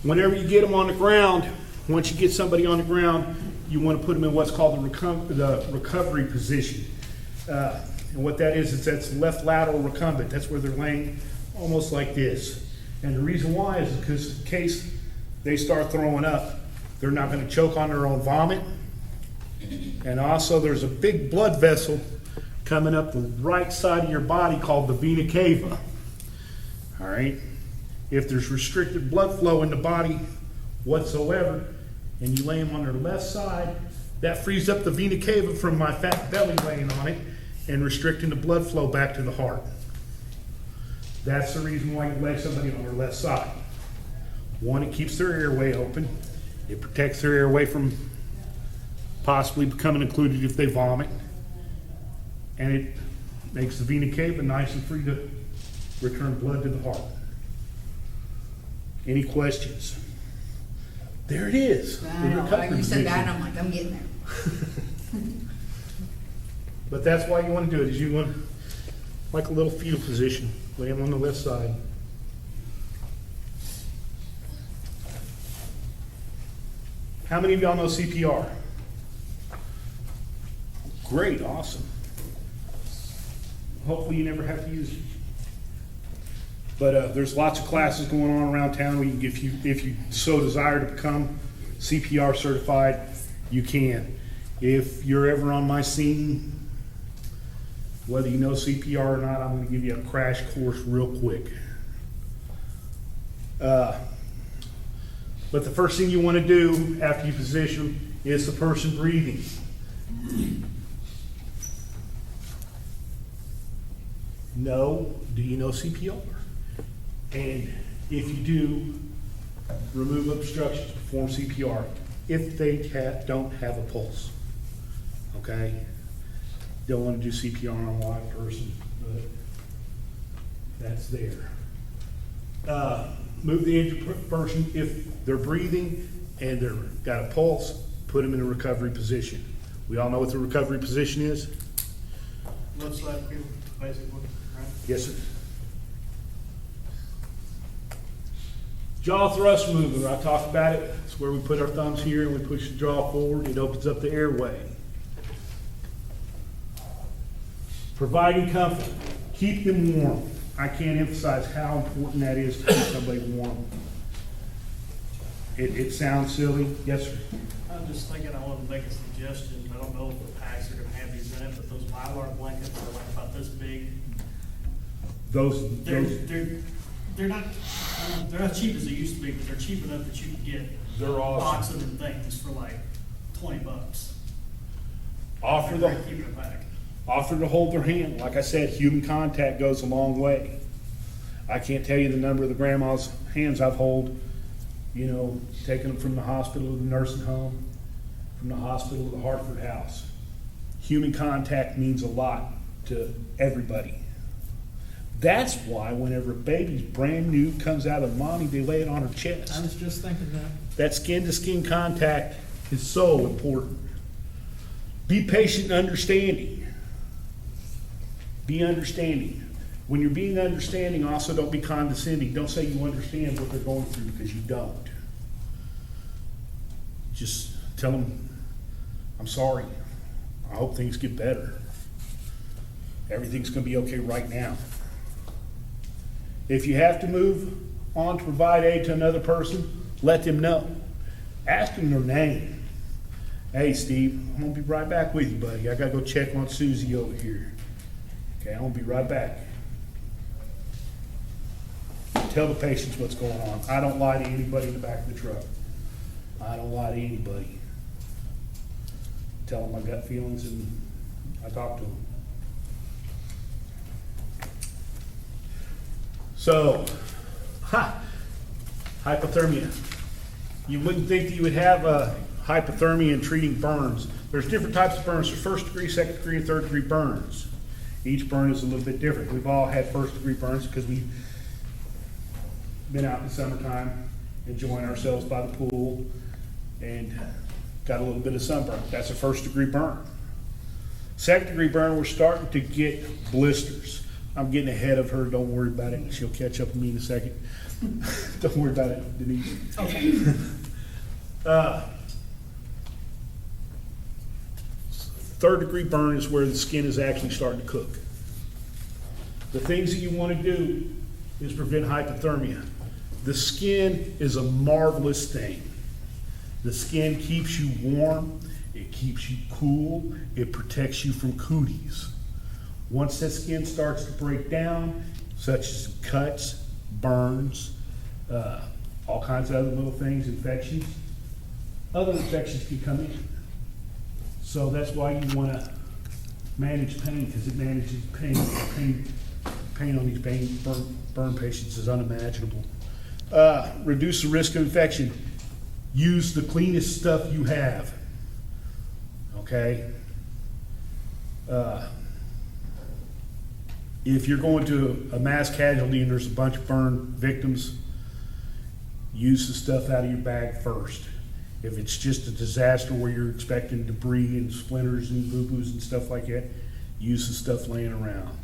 Whenever you get them on the ground, once you get somebody on the ground, you want to put them in what's called the recovery position. And what that is that's left lateral recumbent. That's where they're laying almost like this. And the reason why is because in case they start throwing up, they're not going to choke on their own vomit. And also there's a big blood vessel coming up the right side of your body called the vena cava. All right? If there's restricted blood flow in the body whatsoever, and you lay them on their left side, that frees up the vena cava from my fat belly laying on it and restricting the blood flow back to the heart. That's the reason why you lay somebody on their left side. One, it keeps their airway open. It protects their airway from possibly becoming occluded if they vomit. And it makes the vena cava nice and free to return blood to the heart. Any questions? There it is. I know, like you said that, and I'm like, I'm getting there. But that's why you want to do it, is you want like a little fetal position. Lay them on the left side. How many of y'all know CPR? Great, awesome. Hopefully you never have to use it. But there's lots of classes going on around town where you, if you so desire to become CPR certified, you can. If you're ever on my scene, whether you know CPR or not, I'm going to give you a crash course real quick. But the first thing you want to do after you position is the person breathing. Do you know CPR? And if you do, remove obstructions, perform CPR if they don't have a pulse. Okay? Don't want to do CPR on a live person, but that's there. Move the injured person if they're breathing and they've got a pulse, put them in a recovery position. We all know what the recovery position is? Looks like people, basically, right? Yes, sir. Jaw thrust mover, I talked about it. It's where we put our thumbs here and we push the jaw forward. It opens up the airway. Providing comfort. Keep them warm. I can't emphasize how important that is to keep somebody warm. It sounds silly. Yes, sir. I'm just thinking, I want to make a suggestion. I don't know if the packs are gonna have these in it, but those Mylar blankets are like about this big. They're not cheap as they used to be, but they're cheap enough that you can get They're awesome. boxes and things for like $20. Offer They're great keeping a pack. Offer to hold their hand. Like I said, human contact goes a long way. I can't tell you the number of the grandma's hands I've held, taking them from the hospital to the nursing home, from the hospital to the Hartford house. Human contact means a lot to everybody. That's why whenever a baby's brand new, comes out of mommy, they lay it on her chest. I was just thinking that. That skin-to-skin contact is so important. Be patient and understanding. Be understanding. When you're being understanding, also don't be condescending. Don't say you understand what they're going through, because you don't. Just tell them, I'm sorry. I hope things get better. Everything's going to be okay right now. If you have to move on to provide aid to another person, let them know. Ask them their name. Hey, Steve, I'm going to be right back with you, buddy. I got to go check on Susie over here. Okay, I'm going to be right back. Tell the patients what's going on. I don't lie to anybody in the back of the truck. I don't lie to anybody. Tell them my gut feelings and I talk to them. So, hypothermia. You wouldn't think that you would have hypothermia in treating burns. There's different types of burns. There's first degree, second degree, and third degree burns. Each burn is a little bit different. We've all had first degree burns because we've been out in the summertime, enjoying ourselves by the pool, and got a little bit of sunburn. That's a first degree burn. Second degree burn, we're starting to get blisters. I'm getting ahead of her, don't worry about it. She'll catch up with me in a second. Don't worry about it, Denise. Okay. Third degree burn is where the skin is actually starting to cook. The things that you want to do is prevent hypothermia. The skin is a marvelous thing. The skin keeps you warm, it keeps you cool, it protects you from cooties. Once that skin starts to break down, such as cuts, burns, all kinds of other little things, infections, other infections can come in. So that's why you want to manage pain, because it manages pain. Pain on these burn patients is unimaginable. Reduce the risk of infection. Use the cleanest stuff you have. Okay? If you're going to a mass casualty and there's a bunch of burn victims, use the stuff out of your bag first. If it's just a disaster where you're expecting debris and splinters and boo-boos and stuff like that, use the stuff laying around.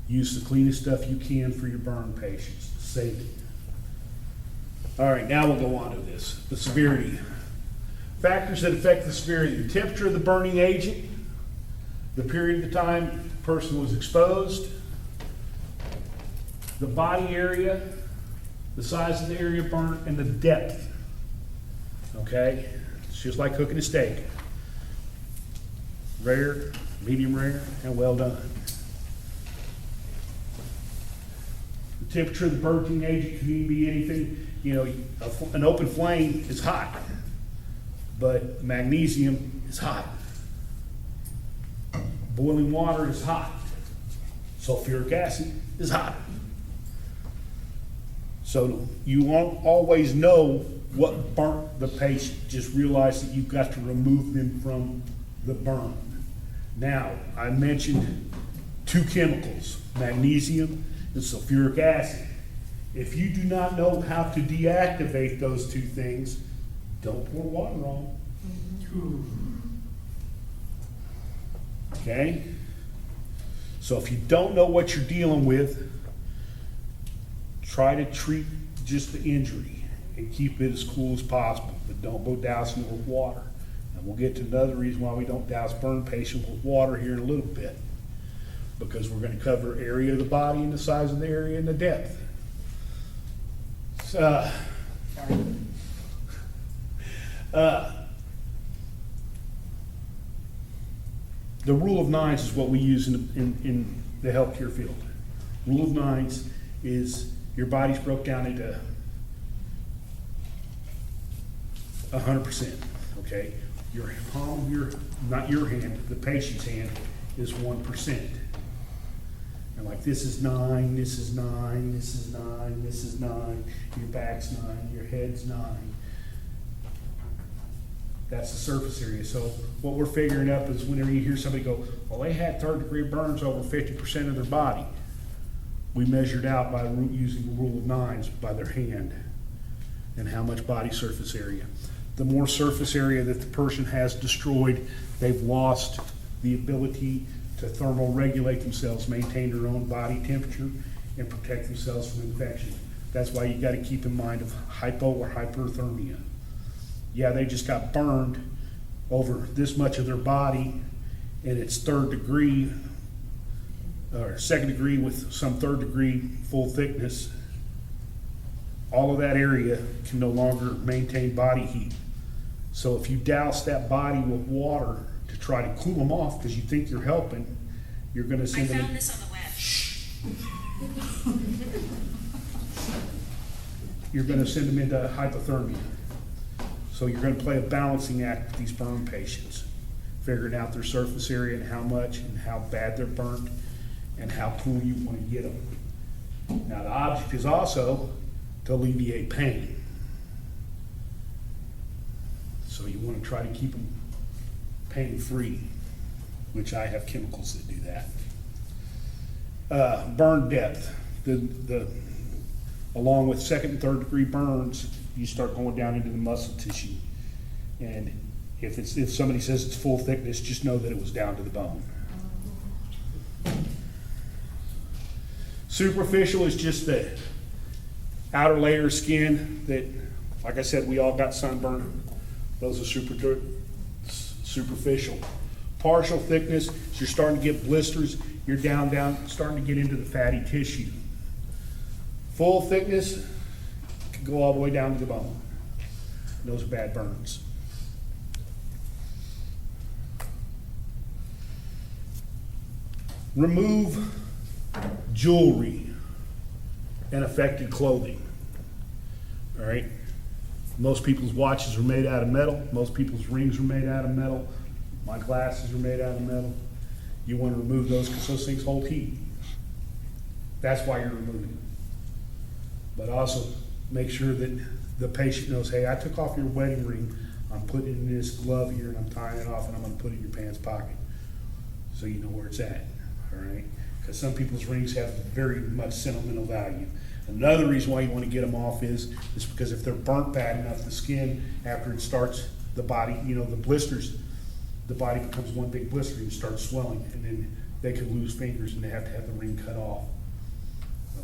Use the cleanest stuff you can for your burn patients. Save it. All right, now we'll go on to this, the severity. Factors that affect the severity: the temperature of the burning agent, the period of the time the person was exposed, the body area, the size of the area burnt, and the depth. Okay? It's just like cooking a steak. Rare, medium rare, and well done. The temperature of the burning agent can be anything. An open flame is hot, but magnesium is hot. Boiling water is hot. Sulfuric acid is hot. So you won't always know what burnt the patient. Just realize that you've got to remove them from the burn. Now, I mentioned two chemicals, magnesium and sulfuric acid. If you do not know how to deactivate those two things, don't pour water on them. Okay? So if you don't know what you're dealing with, try to treat just the injury, and keep it as cool as possible, but don't go dousing it with water. And we'll get to another reason why we don't douse burn patients with water here in a little bit, because we're gonna cover area of the body and the size of the area and the depth. So, the rule of nines is what we use in the healthcare field. Rule of nines is your body's broke down into 100%, okay? Your palm, not your hand, the patient's hand is 1%. And like this is 9, this is 9, this is 9, this is 9, your back's 9, your head's 9. That's the surface area. So what we're figuring up is whenever you hear somebody go, well, they had third-degree burns over 50% of their body, we measured out by using the rule of nines by their hand and how much body surface area. The more surface area that the person has destroyed, they've lost the ability to thermoregulate themselves, maintain their own body temperature, and protect themselves from infection. That's why you got to keep in mind of hypo or hyperthermia. Yeah, they just got burned over this much of their body, and it's third degree or second degree with some third degree full thickness. All of that area can no longer maintain body heat. So if you douse that body with water to try to cool them off because you think you're helping, you're going to I send them. found this on the web. You're going to send them into hypothermia. So you're going to play a balancing act with these burn patients, figuring out their surface area and how much and how bad they're burnt and how cool you want to get them. Now the object is also to alleviate pain. So you want to try to keep them pain-free, which I have chemicals that do that. Burn depth. Along with second and third degree burns, you start going down into the muscle tissue. And if somebody says it's full thickness, just know that it was down to the bone. Superficial is just the outer layer of skin that, like I said, we all got sunburn. Those are superficial. Partial thickness is you're starting to get blisters. You're down, starting to get into the fatty tissue. Full thickness can go all the way down to the bone. Those are bad burns. Remove jewelry and affected clothing. All right? Most people's watches are made out of metal. Most people's rings are made out of metal. My glasses are made out of metal. You want to remove those because those things hold heat. That's why you're removing them. But also make sure that the patient knows, hey, I took off your wedding ring. I'm putting it in this glove here and I'm tying it off and I'm going to put it in your pants pocket so you know where it's at. All right? Because some people's rings have very much sentimental value. Another reason why you want to get them off is because if they're burnt bad enough, the skin, after it starts, the body, the blisters, the body becomes one big blister and starts swelling, and then they can lose fingers and they have to have the ring cut off.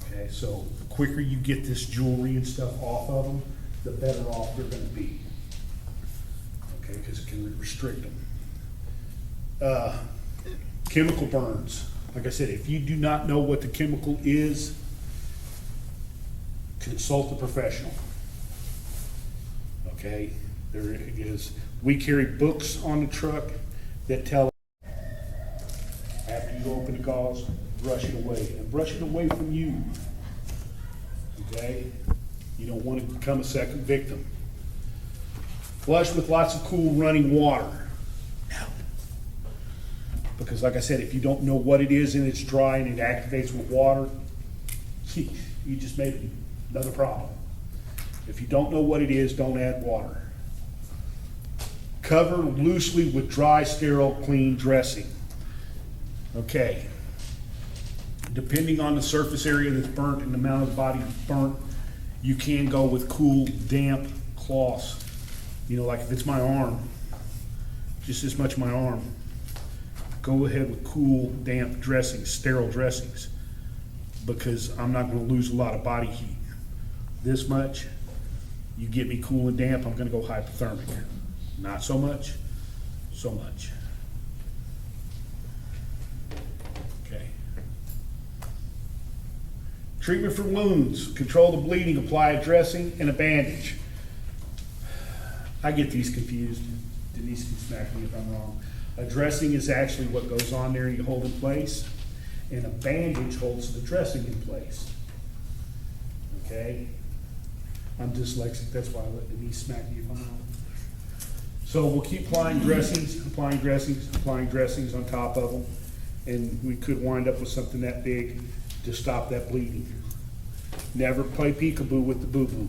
Okay, so the quicker you get this jewelry and stuff off of them, the better off they're going to be. Okay, because it can restrict them. Chemical burns. Like I said, if you do not know what the chemical is, consult a professional. Okay, there is. We carry books on the truck that tell after you open the gauze, brush it away, and brush it away from you. Okay, you don't want to become a second victim. Flush with lots of cool running water. Because like I said, if you don't know what it is and it's dry and it activates with water, you just made another problem. If you don't know what it is, don't add water. Cover loosely with dry, sterile, clean dressing. Okay. Depending on the surface area that's burnt and the amount of the body that's burnt, you can go with cool, damp cloths. Like if it's my arm, just this much of my arm, go ahead with cool, damp dressings, sterile dressings, because I'm not going to lose a lot of body heat. this much, you get me cool and damp, I'm gonna go hypothermic. Not so much, so much. Okay. Treatment for wounds, control the bleeding, apply a dressing and a bandage. I get these confused. Denise can smack me if I'm wrong. A dressing is actually what goes on there and you hold in place, and a bandage holds the dressing in place. Okay? I'm dyslexic, that's why I let Denise smack me if I'm wrong. So we'll keep applying dressings on top of them, and we could wind up with something that big to stop that bleeding. Never play peekaboo with the boo-boo.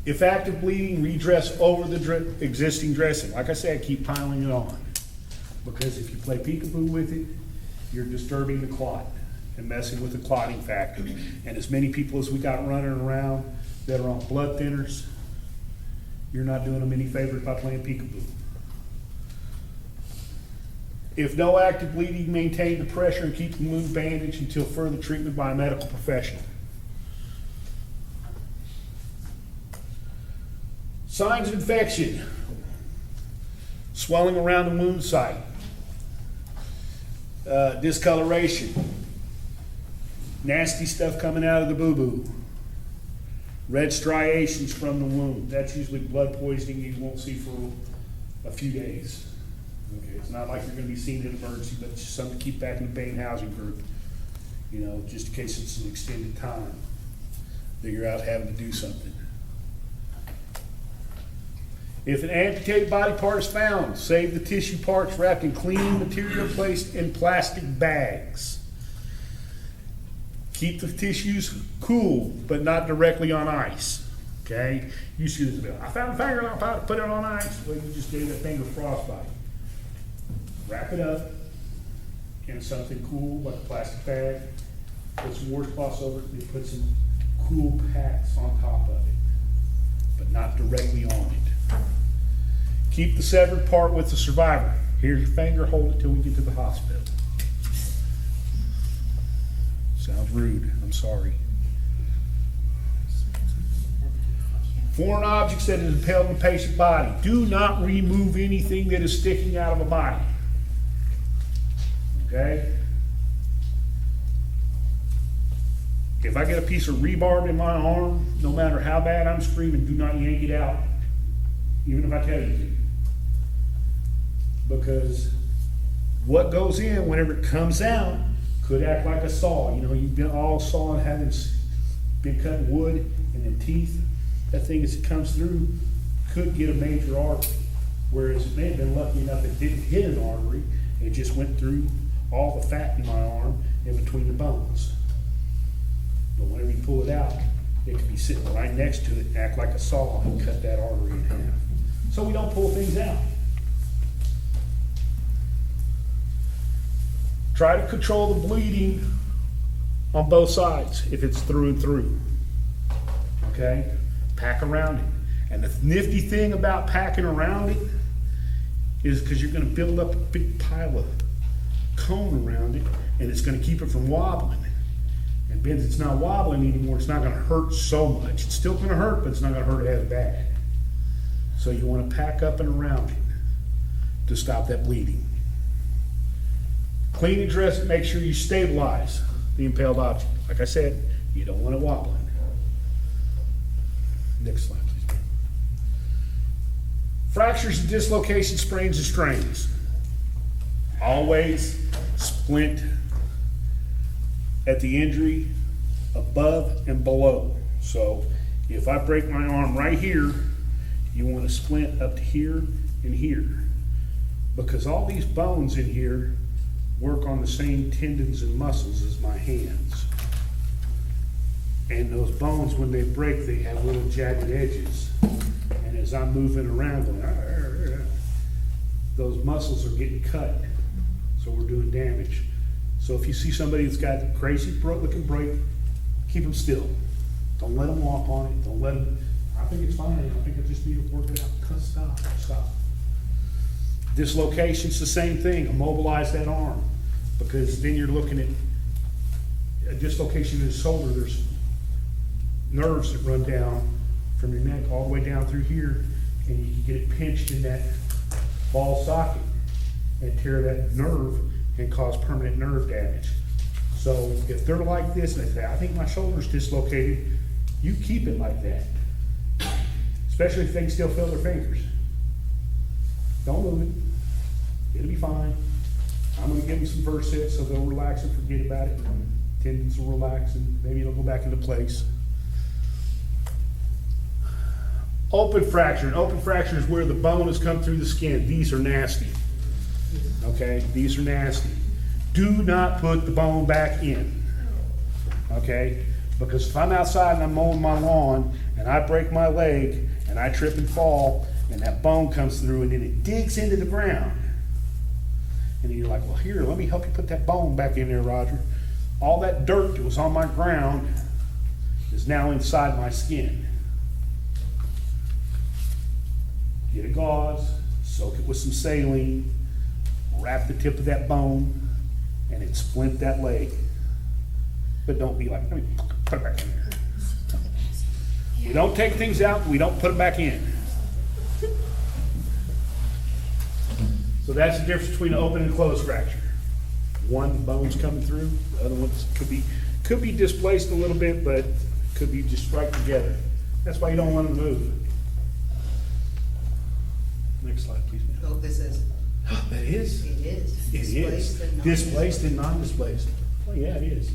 If active bleeding, redress over the existing dressing. Like I said, keep piling it on. Because if you play peekaboo with it, you're disturbing the clot and messing with the clotting factor. And as many people as we got running around that are on blood thinners, you're not doing them any favors by playing peekaboo. If no active bleeding, maintain the pressure and keep the wound bandaged until further treatment by a medical professional. Signs of infection: swelling around the wound site, discoloration, nasty stuff coming out of the boo-boo, red striations from the wound. That's usually blood poisoning you won't see for a few days. Okay, it's not like you're going to be seen in emergency, but it's just something to keep back in the pain housing group. You know, just in case it's an extended time that you're out having to do something. If an amputated body part is found, save the tissue parts wrapped in clean material placed in plastic bags. Keep the tissues cool, but not directly on ice. Okay? You see this bill. I found a finger, I'll put it on ice. Well, you just gave that finger frostbite. Wrap it up in something cool, like a plastic bag. Put some washcloths over it, and put some cool packs on top of it, but not directly on it. Keep the severed part with the survivor. Here's your finger, hold it till we get to the hospital. Sounds rude, I'm sorry. Foreign objects that is impaled in the patient body. Do not remove anything that is sticking out of a body. Okay? If I get a piece of rebarb in my arm, no matter how bad I'm screaming, do not yank it out, even if I tell you to. Because what goes in, whenever it comes out, could act like a saw. You know, you've been all sawing, having been cutting wood, and then teeth. That thing, as it comes through, could get a major artery. Whereas it may have been lucky enough it didn't hit an artery, and it just went through all the fat in my arm in between the bones. But whenever you pull it out, it could be sitting right next to it, act like a saw, and cut that artery in half. So we don't pull things out. Try to control the bleeding on both sides if it's through and through. Okay? Pack around it. And the nifty thing about packing around it is because you're going to build up a big pile of cone around it, and it's going to keep it from wobbling. And because it's not wobbling anymore, it's not going to hurt so much. It's still going to hurt, but it's not going to hurt as bad. So you want to pack up and around it to stop that bleeding. Clean and dress it, make sure you stabilize the impaled object. Like I said, you don't want it wobbling. Next slide, please. Fractures and dislocations, sprains and strains. Always splint at the injury above and below. So if I break my arm right here, you want to splint up to here and here. Because all these bones in here work on the same tendons and muscles as my hands. And those bones, when they break, they have little jagged edges. And as I'm moving around, going, those muscles are getting cut. So we're doing damage. So if you see somebody that's got a crazy looking break, keep them still. Don't let them walk on it. Don't let them, I think it's fine. I think I just need to work it out. Stop. Dislocation's the same thing. Immobilize that arm. because then you're looking at a dislocation in the shoulder. There's nerves that run down from your neck all the way down through here, and you can get it pinched in that ball socket and tear that nerve and cause permanent nerve damage. So if they're like this, and they say, I think my shoulder's dislocated, you keep it like that. Especially if they can still feel their fingers. Don't move it. It'll be fine. I'm gonna give them some Versed so they'll relax and forget about it. Tendons will relax and maybe it'll go back into place. Open fracture. An open fracture is where the bone has come through the skin. These are nasty. Okay, these are nasty. Do not put the bone back in. Okay, because if I'm outside and I'm mowing my lawn and I break my leg and I trip and fall and that bone comes through and then it digs into the ground, and then you're like, well, here, let me help you put that bone back in there, Roger. All that dirt that was on my ground is now inside my skin. Get a gauze, soak it with some saline, wrap the tip of that bone, and then splint that leg. But don't be like, let me put it back in there. We don't take things out, we don't put them back in. So that's the difference between an open and closed fracture. One bone's coming through, the other one could be displaced a little bit, but could be just right together. That's why you don't want them to move. Next slide, please. ma'am. Oh, this is, That is? it is. It is. Displaced and non- Displaced and non-displaced. Well, yeah, it is.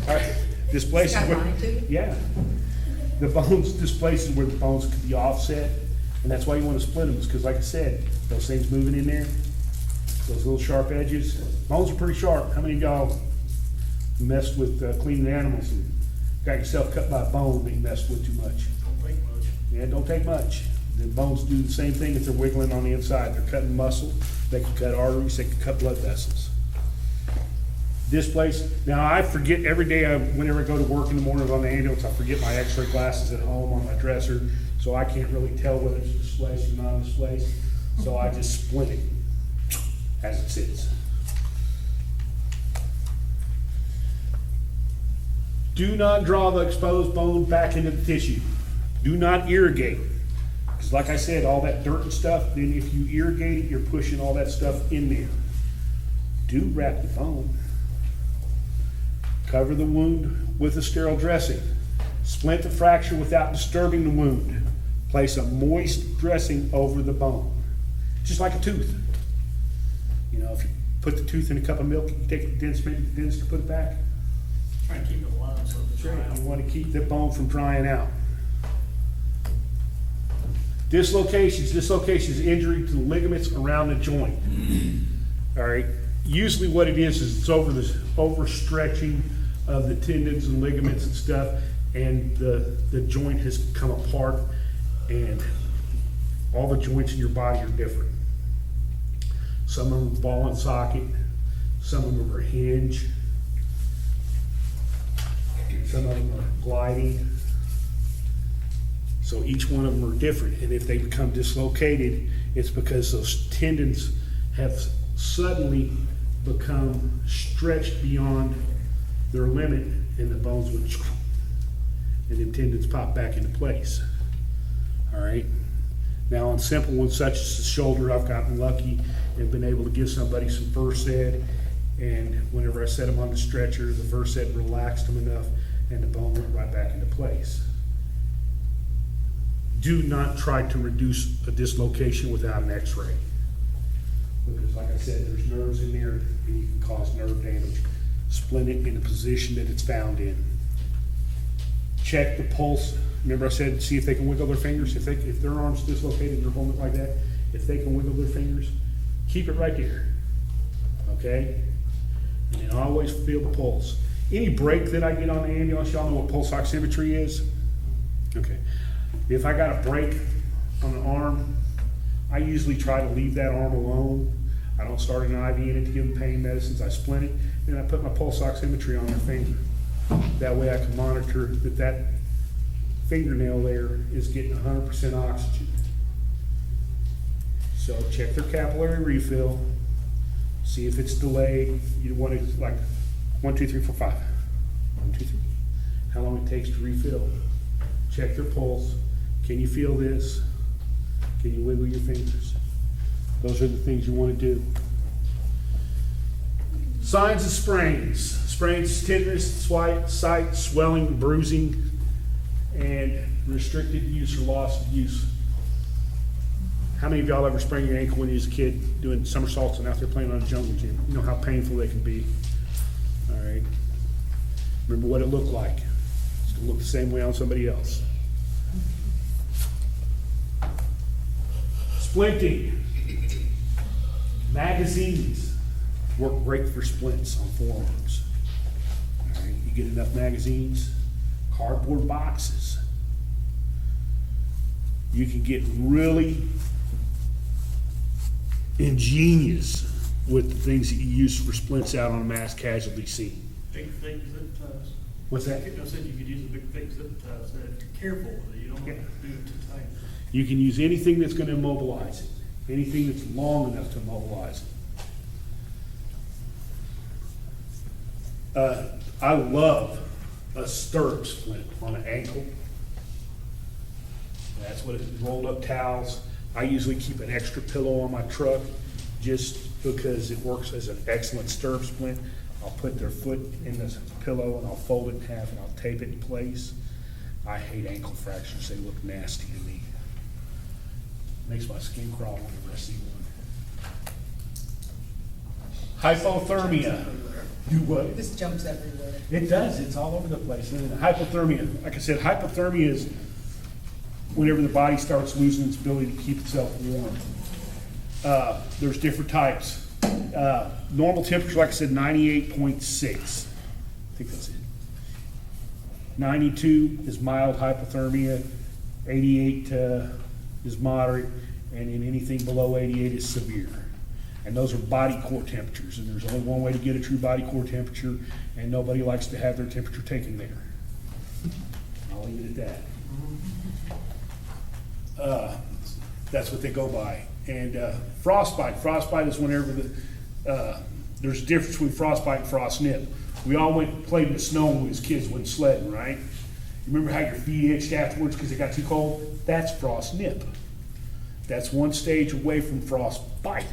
All right, displaced is Got where, mine too? yeah. The bones displaced is where the bones could be offset, and that's why you want to split them, because like I said, those things moving in there, those little sharp edges, bones are pretty sharp. How many of y'all messed with cleaning animals and got yourself cut by a bone that you messed with too much? Don't take much. Yeah, it don't take much. The bones do the same thing if they're wiggling on the inside. They're cutting muscle, they can cut arteries, they can cut blood vessels. Displaced. Now I forget every day, whenever I go to work in the mornings on the ambulance, I forget my x-ray glasses at home on my dresser, so I can't really tell whether it's displaced or not displaced. So I just splint it as it sits. Do not draw the exposed bone back into the tissue. Do not irrigate. Because like I said, all that dirt and stuff, then if you irrigate it, you're pushing all that stuff in there. Do wrap the bone. Cover the wound with a sterile dressing. Splint the fracture without disturbing the wound. Place a moist dressing over the bone. Just like a tooth. You know, if you put the tooth in a cup of milk, you take the dentist, maybe the dentist to put it back. Try to keep it alive so it's dry out. You want to keep the bone from drying out. Dislocations. Dislocations is injury to the ligaments around the joint. All right. Usually what it is it's overstretching of the tendons and ligaments and stuff, and the joint has come apart, and all the joints in your body are different. Some of them are ball and socket, some of them are hinge, some of them are gliding. So each one of them are different, and if they become dislocated, it's because those tendons have suddenly become stretched beyond their limit, and the bones would, and the tendons pop back into place. All right. Now on simple ones such as the shoulder, I've gotten lucky and been able to give somebody some Versed, and whenever I set them on the stretcher, the Versed relaxed them enough, and the bone went right back into place. Do not try to reduce a dislocation without an x-ray. Because like I said, there's nerves in there and you can cause nerve damage. Splint it in the position that it's found in. Check the pulse. Remember I said, see if they can wiggle their fingers. If their arm's dislocated and they're holding it like that, if they can wiggle their fingers, keep it right there. Okay? And then always feel the pulse. Any break that I get on the ambulance, y'all know what pulse oximetry is? Okay. If I got a break on the arm, I usually try to leave that arm alone. I don't start an IV in it to give them pain medicines. I splint it, and I put my pulse oximetry on their finger. That way I can monitor that fingernail there is getting 100% oxygen. So check their capillary refill. See if it's delayed. You want it like 1, 2, 3, 4, 5. 1, 2, 3. How long it takes to refill. Check their pulse. Can you feel this? Can you wiggle your fingers? Those are the things you want to do. Signs of sprains. Sprains, tenderness, sight, swelling, bruising, and restricted use or loss of use. How many of y'all ever sprained your ankle when you was a kid doing somersaults and out there playing on a jungle gym? You know how painful they can be. All right. Remember what it looked like. It's going to look the same way on somebody else. Splinting. Magazines work great for splints on forearms. All right. You get enough magazines. Cardboard boxes. You can get really ingenious with the things that you use for splints out on a mass casualty scene. Big thick zip ties. What's that? I said you could use a big thick zip ties, so if you're careful with it, you don't want to do it too tight. You can use anything that's going to immobilize it, anything that's long enough to immobilize it. I love a stirrup splint on an ankle. That's what it is, rolled up towels. I usually keep an extra pillow on my truck just because it works as an excellent stirrup splint. I'll put their foot in the pillow and I'll fold it in half and I'll tape it in place. I hate ankle fractures, they look nasty to me. Makes my skin crawl whenever I see one. Hypothermia. Do what? This jumps everywhere. It does, it's all over the place. And then hypothermia, like I said, hypothermia is whenever the body starts losing its ability to keep itself warm. There's different types. Normal temperature, like I said, 98.6. I think that's it. 92 is mild hypothermia, 88 is moderate, and then anything below 88 is severe. And those are body core temperatures, and there's only one way to get a true body core temperature, and nobody likes to have their temperature taken there. I'll leave it at that. That's what they go by. And frostbite. Frostbite is whenever there's a difference between frostbite and frost nip. We all went and played in the snow when we was kids, went sledding, right? You remember how your feet itched afterwards because it got too cold? That's frost nip. That's one stage away from frostbite.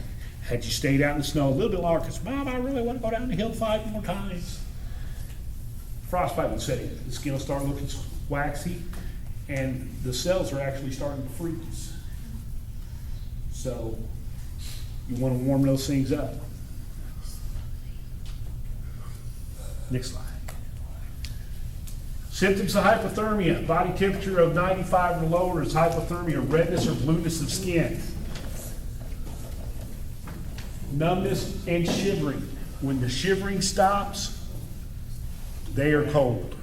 Had you stayed out in the snow a little bit longer, because, Mom, I really want to go down the hill 5 more times. Frostbite would set in. The skin will start looking waxy, and the cells are actually starting to freeze. So you want to warm those things up. Next slide. Symptoms of hypothermia. Body temperature of 95 or lower is hypothermia. Redness or blueness of skin. Numbness and shivering. When the shivering stops, they are cold.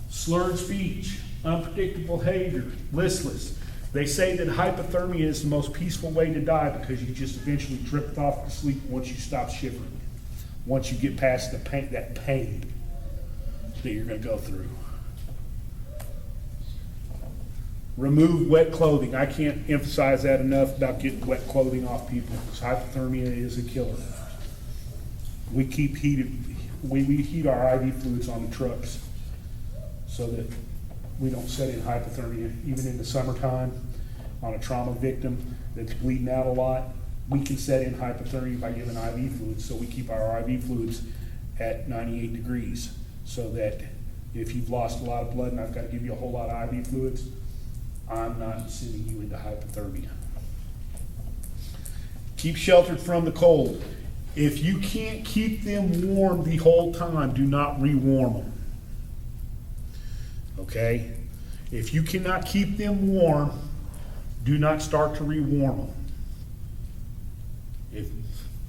Slurred speech, unpredictable behavior, listless. They say that hypothermia is the most peaceful way to die because you just eventually drift off to sleep once you stop shivering. Once you get past the pain, that pain that you're going to go through. Remove wet clothing. I can't emphasize that enough about getting wet clothing off people, because hypothermia is a killer. We keep we heat our IV fluids on the trucks so that we don't set in hypothermia. Even in the summertime, on a trauma victim that's bleeding out a lot, we can set in hypothermia by giving IV fluids. So we keep our IV fluids at 98 degrees so that if you've lost a lot of blood and I've got to give you a whole lot of IV fluids, I'm not sending you into hypothermia. Keep sheltered from the cold. If you can't keep them warm the whole time, do not rewarm them. Okay? If you cannot keep them warm, do not start to rewarm them.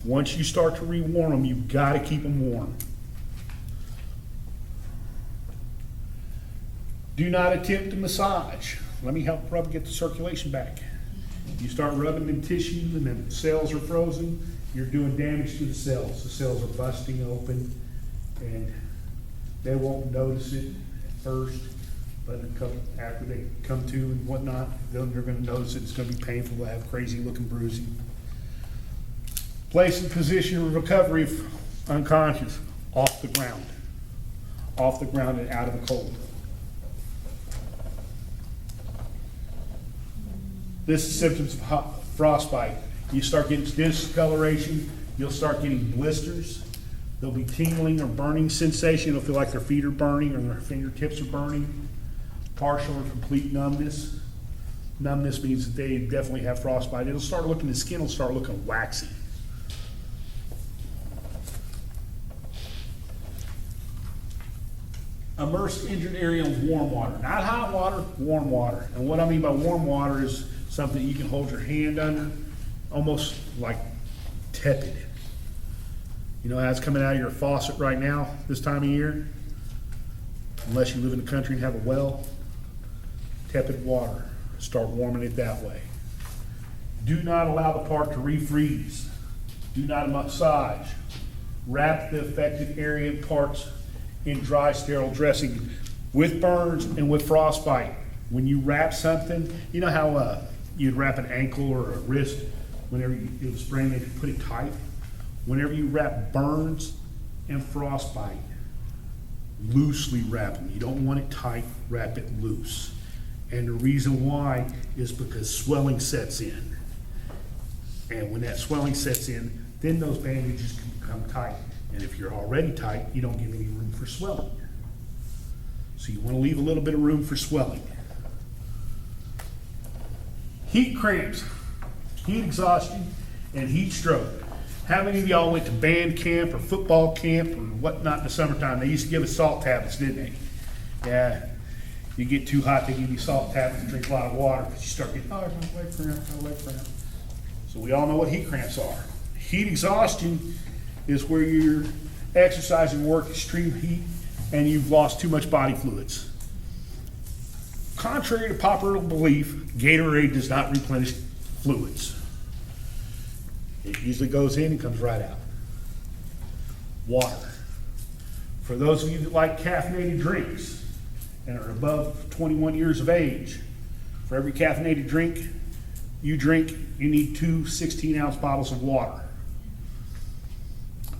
Once you start to rewarm them, you've got to keep them warm. Do not attempt to massage. Let me help get the circulation back. You start rubbing them tissue and the cells are frozen, you're doing damage to the cells. The cells are busting open and they won't notice it at first, but after they come to and whatnot, then they're going to notice it. It's going to be painful. They'll have crazy looking bruising. Place in position of recovery if unconscious, off the ground. Off the ground and out of the cold. This is symptoms of frostbite. You start getting discoloration, you'll start getting blisters. There'll be tingling or burning sensation. You'll feel like their feet are burning or their fingertips are burning. Partial or complete numbness. Numbness means that they definitely have frostbite. It'll start looking, the skin will start looking waxy. Immerse injured area in warm water. Not hot water, warm water. And what I mean by warm water is something you can hold your hand under, almost like tepid. You know how it's coming out of your faucet right now, this time of year? Unless you live in the country and have a well, tepid water. Start warming it that way. Do not allow the part to refreeze. Do not massage. Wrap the affected area and parts in dry, sterile dressing. With burns and with frostbite, when you wrap something, you know how you'd wrap an ankle or a wrist whenever it was sprained, they'd put it tight? Whenever you wrap burns and frostbite, loosely wrap them. You don't want it tight, wrap it loose. And the reason why is because swelling sets in. And when that swelling sets in, then those bandages can become tight. And if you're already tight, you don't give any room for swelling. So you want to leave a little bit of room for swelling. Heat cramps, heat exhaustion, and heat stroke. How many of y'all went to band camp or football camp or whatnot in the summertime? They used to give us salt tablets, didn't they? Yeah. You get too hot, they give you salt tablets and drink a lot of water because you start getting, oh, I got leg cramp, I got leg cramp. So we all know what heat cramps are. Heat exhaustion is where you're exercising, work, extreme heat, and you've lost too much body fluids. Contrary to popular belief, Gatorade does not replenish fluids. It usually goes in and comes right out. Water. For those of you that like caffeinated drinks and are above 21 years of age, for every caffeinated drink you drink, you need 2 16-ounce bottles of water.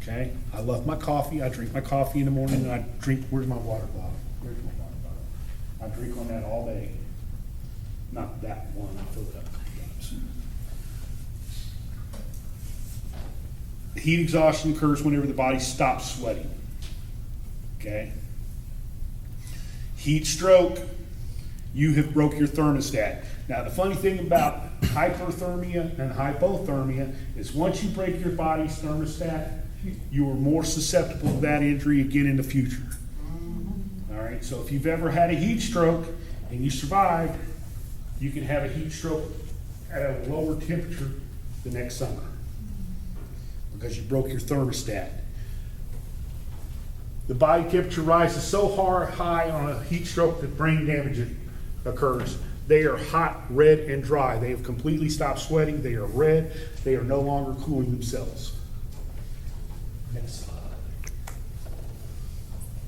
Okay? I love my coffee. I drink my coffee in the morning and I drink, where's my water bottle? Where's my water bottle? I drink on that all day. Not that one, I fill it up. Heat exhaustion occurs whenever the body stops sweating. Okay? Heat stroke, you have broke your thermostat. Now the funny thing about hyperthermia and hypothermia is once you break your body's thermostat, you are more susceptible to that injury again in the future. All right, so if you've ever had a heat stroke and you survived, you can have a heat stroke at a lower temperature the next summer because you broke your thermostat. The body temperature rises so high on a heat stroke that brain damage occurs. They are hot, red, and dry. They have completely stopped sweating. They are red. They are no longer cooling themselves. Next slide.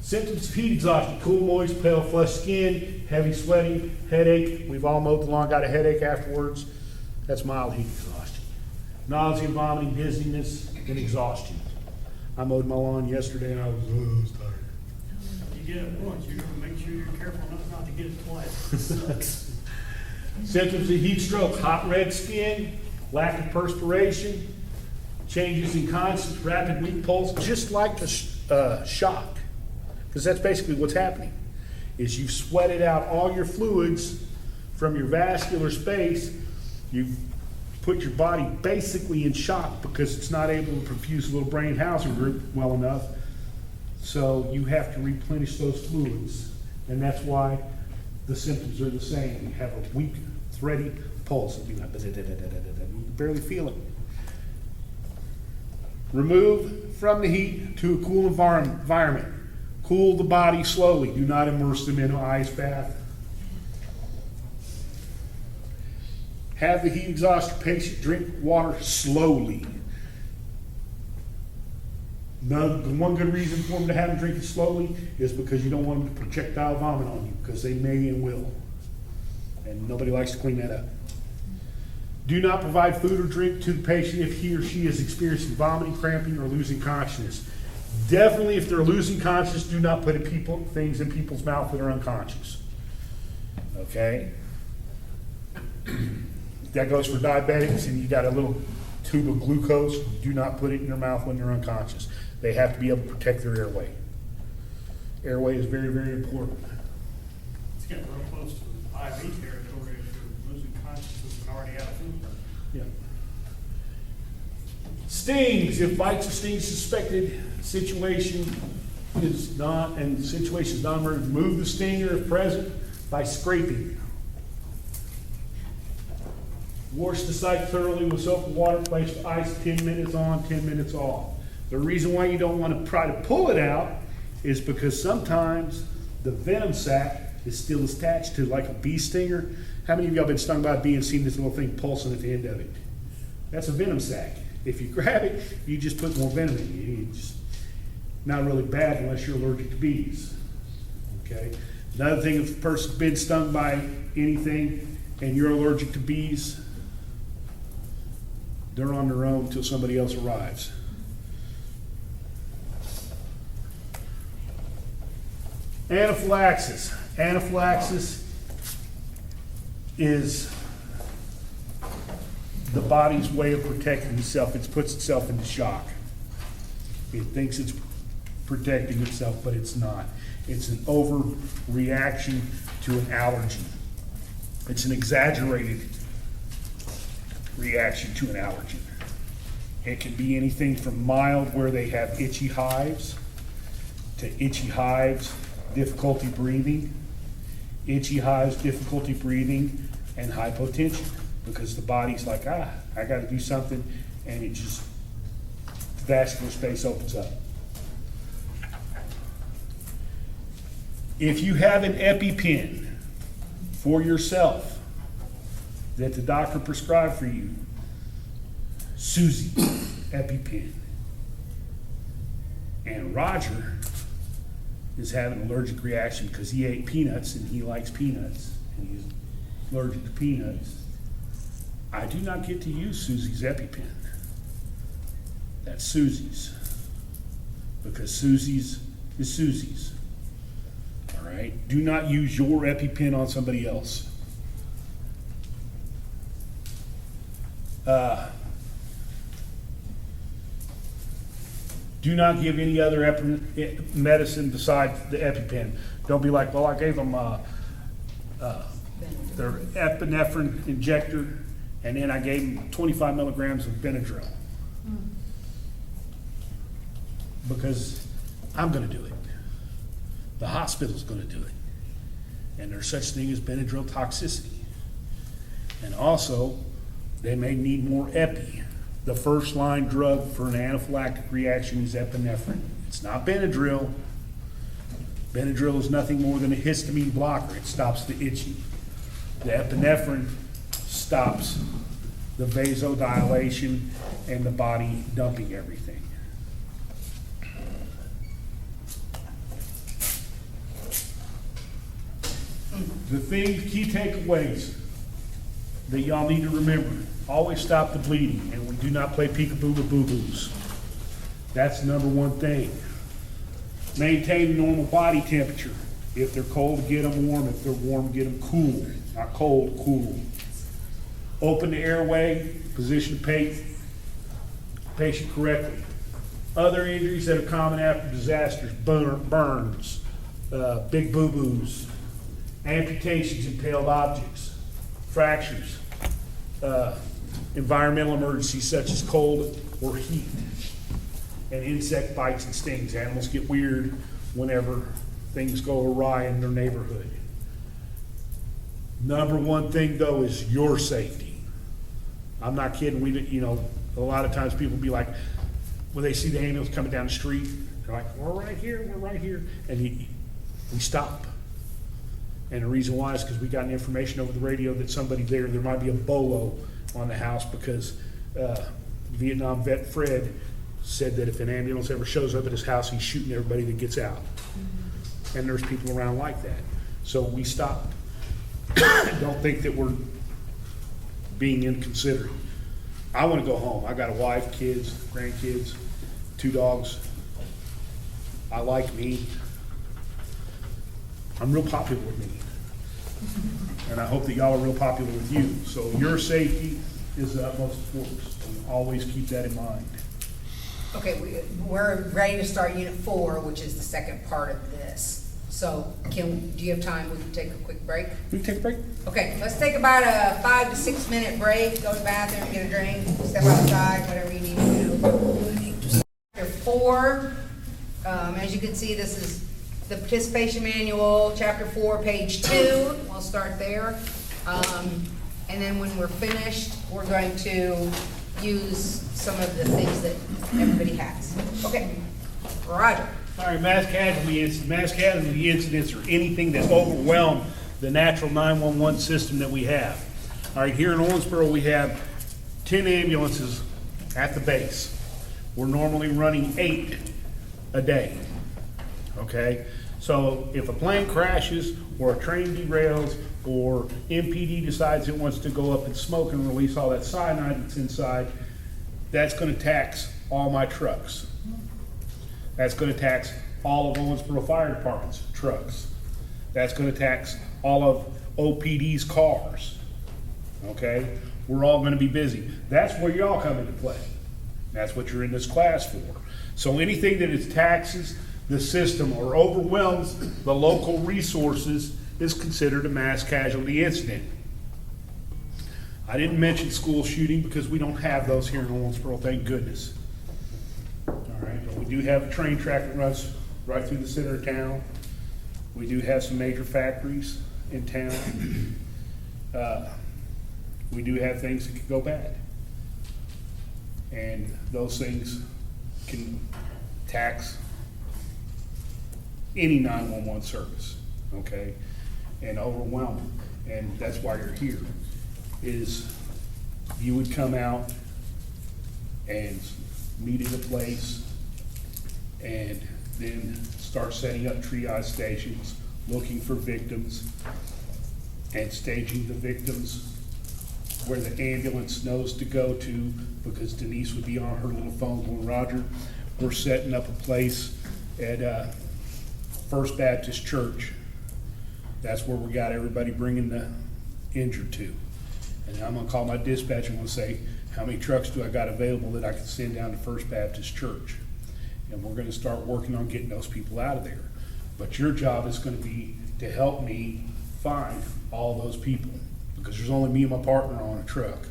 Symptoms of heat exhaustion: cool, moist, pale, flushed skin, heavy sweating, headache. We've all mowed the lawn, got a headache afterwards. That's mild heat exhaustion. Nausea, vomiting, dizziness, and exhaustion. I mowed my lawn yesterday and I was tired. You get it once, you're gonna make sure you're careful not to get it twice. Symptoms of heat stroke: hot red skin, lack of perspiration, changes in constant rapid weak pulse, just like the shock. Because that's basically what's happening, is you've sweated out all your fluids from your vascular space. You've put your body basically in shock because it's not able to perfuse the little brain housing group well enough. So you have to replenish those fluids. And that's why the symptoms are the same. You have a weak, thready pulse. You can barely feel it. Remove from the heat to a cool environment. Cool the body slowly. Do not immerse them in an ice bath. Have the heat exhausted patient drink water slowly. The one good reason for them to have them drink it slowly is because you don't want them to projectile vomit on you, because they may and will. And nobody likes to clean that up. Do not provide food or drink to the patient if he or she is experiencing vomiting, cramping, or losing consciousness. Definitely, if they're losing consciousness, do not put things in people's mouth that are unconscious. Okay? That goes for diabetics, and you got a little tube of glucose. Do not put it in their mouth when they're unconscious. They have to be able to protect their airway. Airway is very, very important. It's getting real close to IV territory if you're losing consciousness and already out of food. Yeah. Stings, if bites or stings suspected, situation is non-emergent. Remove the stinger if present by scraping. Wash the site thoroughly with soap and water, place ice 10 minutes on, 10 minutes off. The reason why you don't want to try to pull it out is because sometimes the venom sac is still attached to like a bee stinger. How many of y'all been stung by a bee and seen this little thing pulsing at the end of it? That's a venom sac. If you grab it, you just put more venom in you. It's not really bad unless you're allergic to bees. Okay. Another thing, if a person's been stung by anything and you're allergic to bees, they're on their own until somebody else arrives. Anaphylaxis. Anaphylaxis is the body's way of protecting itself. It puts itself into shock. It thinks it's protecting itself, but it's not. It's an overreaction to an allergy. It's an exaggerated reaction to an allergen. It can be anything from mild, where they have itchy hives, to itchy hives, difficulty breathing, and hypotension, because the body's like, I got to do something, and it just, the vascular space opens up. If you have an EpiPen for yourself that the doctor prescribed for you, Susie's EpiPen, and Roger is having an allergic reaction because he ate peanuts and he likes peanuts and he's allergic to peanuts, I do not get to use Susie's EpiPen. That's Susie's, because Susie's is Susie's. All right? Do not use your EpiPen on somebody else. Do not give any other medicine besides the EpiPen. Don't be like, well, I gave them their epinephrine injector, and then I gave them 25 milligrams of Benadryl. Because I'm going to do it. The hospital's going to do it. And there's such thing as Benadryl toxicity. And also, they may need more epi. The first line drug for an anaphylactic reaction is epinephrine. It's not Benadryl. Benadryl is nothing more than a histamine blocker. It stops the itching. The epinephrine stops the vasodilation and the body dumping everything. The key takeaways that y'all need to remember: always stop the bleeding, and we do not play peekaboo with boo-boos. That's the number one thing. Maintain normal body temperature. If they're cold, get them warm. If they're warm, get them cool. Not cold, cool. Open the airway, position the patient correctly. Other injuries that are common after disasters: burns, big boo-boos, amputations, impaled objects, fractures, environmental emergencies such as cold or heat, and insect bites and stings. Animals get weird whenever things go awry in their neighborhood. Number one thing, though, is your safety. I'm not kidding. A lot of times people be like, when they see the ambulance coming down the street, they're like, we're right here, and we stop. And the reason why is because we got information over the radio that somebody there might be a bolo on the house, because Vietnam vet Fred said that if an ambulance ever shows up at his house, he's shooting everybody that gets out. And there's people around like that. So we stopped. Don't think that we're being inconsiderate. I wanna go home. I got a wife, kids, grandkids, 2 dogs. I like me. I'm real popular with me. And I hope that y'all are real popular with you. So your safety is the utmost importance. And always keep that in mind. Okay, we're ready to start Unit 4, which is the second part of this. So do you have time? We can take a quick break? We can take a break? Okay, let's take about a 5 to 6 minute break, go to the bathroom, get a drink, step outside, whatever you need to do. Chapter 4, as you can see, this is the participation manual, Chapter 4, page 2. We'll start there. And then when we're finished, we're going to use some of the things that everybody has. Okay, Roger. All right, mass casualty incidents. Mass casualty incidents are anything that overwhelm the natural 911 system that we have. All right, here in Owensboro, we have 10 ambulances at the base. We're normally running 8 a day, okay? So if a plane crashes, or a train derails, or MPD decides it wants to go up and smoke and release all that cyanide that's inside, that's gonna tax all my trucks. That's gonna tax all of Owensboro Fire Department's trucks. That's gonna tax all of OPD's cars, okay? We're all gonna be busy. That's where y'all come into play. That's what you're in this class for. So anything that is taxes the system or overwhelms the local resources is considered a mass casualty incident. I didn't mention school shooting because we don't have those here in Owensboro, thank goodness. All right, but we do have a train track that runs right through the center of town. We do have some major factories in town. We do have things that could go bad. And those things can tax any 911 service, okay? And overwhelm it. And that's why you're here, is you would come out and meet at a place and then start setting up triage stations, looking for victims and staging the victims where the ambulance knows to go to, because Denise would be on her little phone going, Roger, we're setting up a place at First Baptist Church. That's where we got everybody bringing the injured to. And I'm gonna call my dispatcher and I'm gonna say, how many trucks do I got available that I can send down to First Baptist Church? And we're gonna start working on getting those people out of there. But your job is gonna be to help me find all those people, because there's only me and my partner on a truck.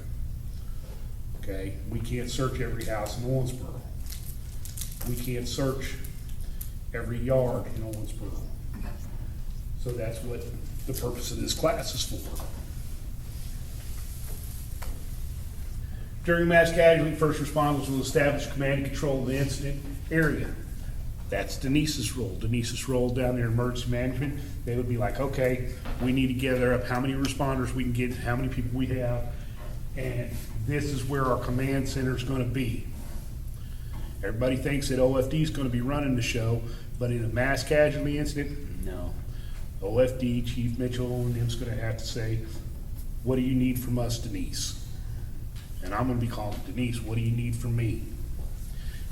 Okay, we can't search every house in Owensboro. We can't search every yard in Owensboro. So that's what the purpose of this class is for. During mass casualty, first responders will establish command and control of the incident area. That's Denise's role. Denise's role down there in emergency management, they would be like, okay, we need to gather up how many responders we can get, how many people we have, and this is where our command center is gonna be. Everybody thinks that OFD is gonna be running the show, but in a mass casualty incident, no. OFD, Chief Mitchell, and him's gonna have to say, what do you need from us, Denise? And I'm gonna be calling Denise, what do you need from me?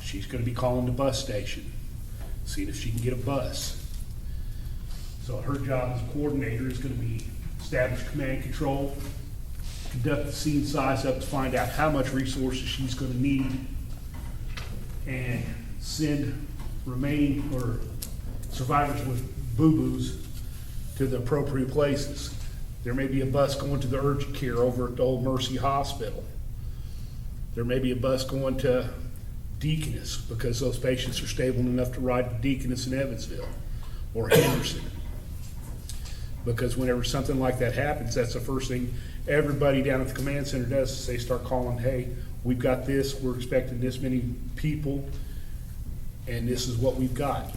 She's gonna be calling the bus station, seeing if she can get a bus. So her job as coordinator is gonna be establish command and control, conduct the scene size up to find out how much resources she's gonna need, and send remaining or survivors with boo-boos to the appropriate places. There may be a bus going to the urgent care over at the Old Mercy Hospital. There may be a bus going to Deaconess because those patients are stable enough to ride to Deaconess in Evansville or Henderson. Because whenever something like that happens, that's the first thing everybody down at the command center does, is they start calling, hey, we've got this, we're expecting this many people, and this is what we've got.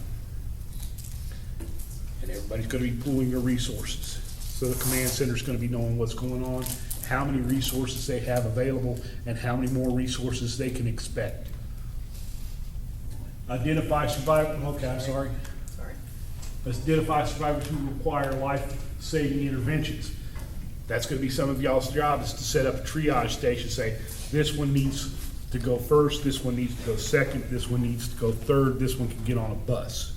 And everybody's gonna be pooling their resources. So the command center's gonna be knowing what's going on, how many resources they have available, and how many more resources they can expect. Identify survivors, okay, I'm sorry. Sorry. Identify survivors who require life-saving interventions. That's gonna be some of y'all's job, is to set up a triage station, say, this one needs to go first, this one needs to go second, this one needs to go third, this one can get on a bus.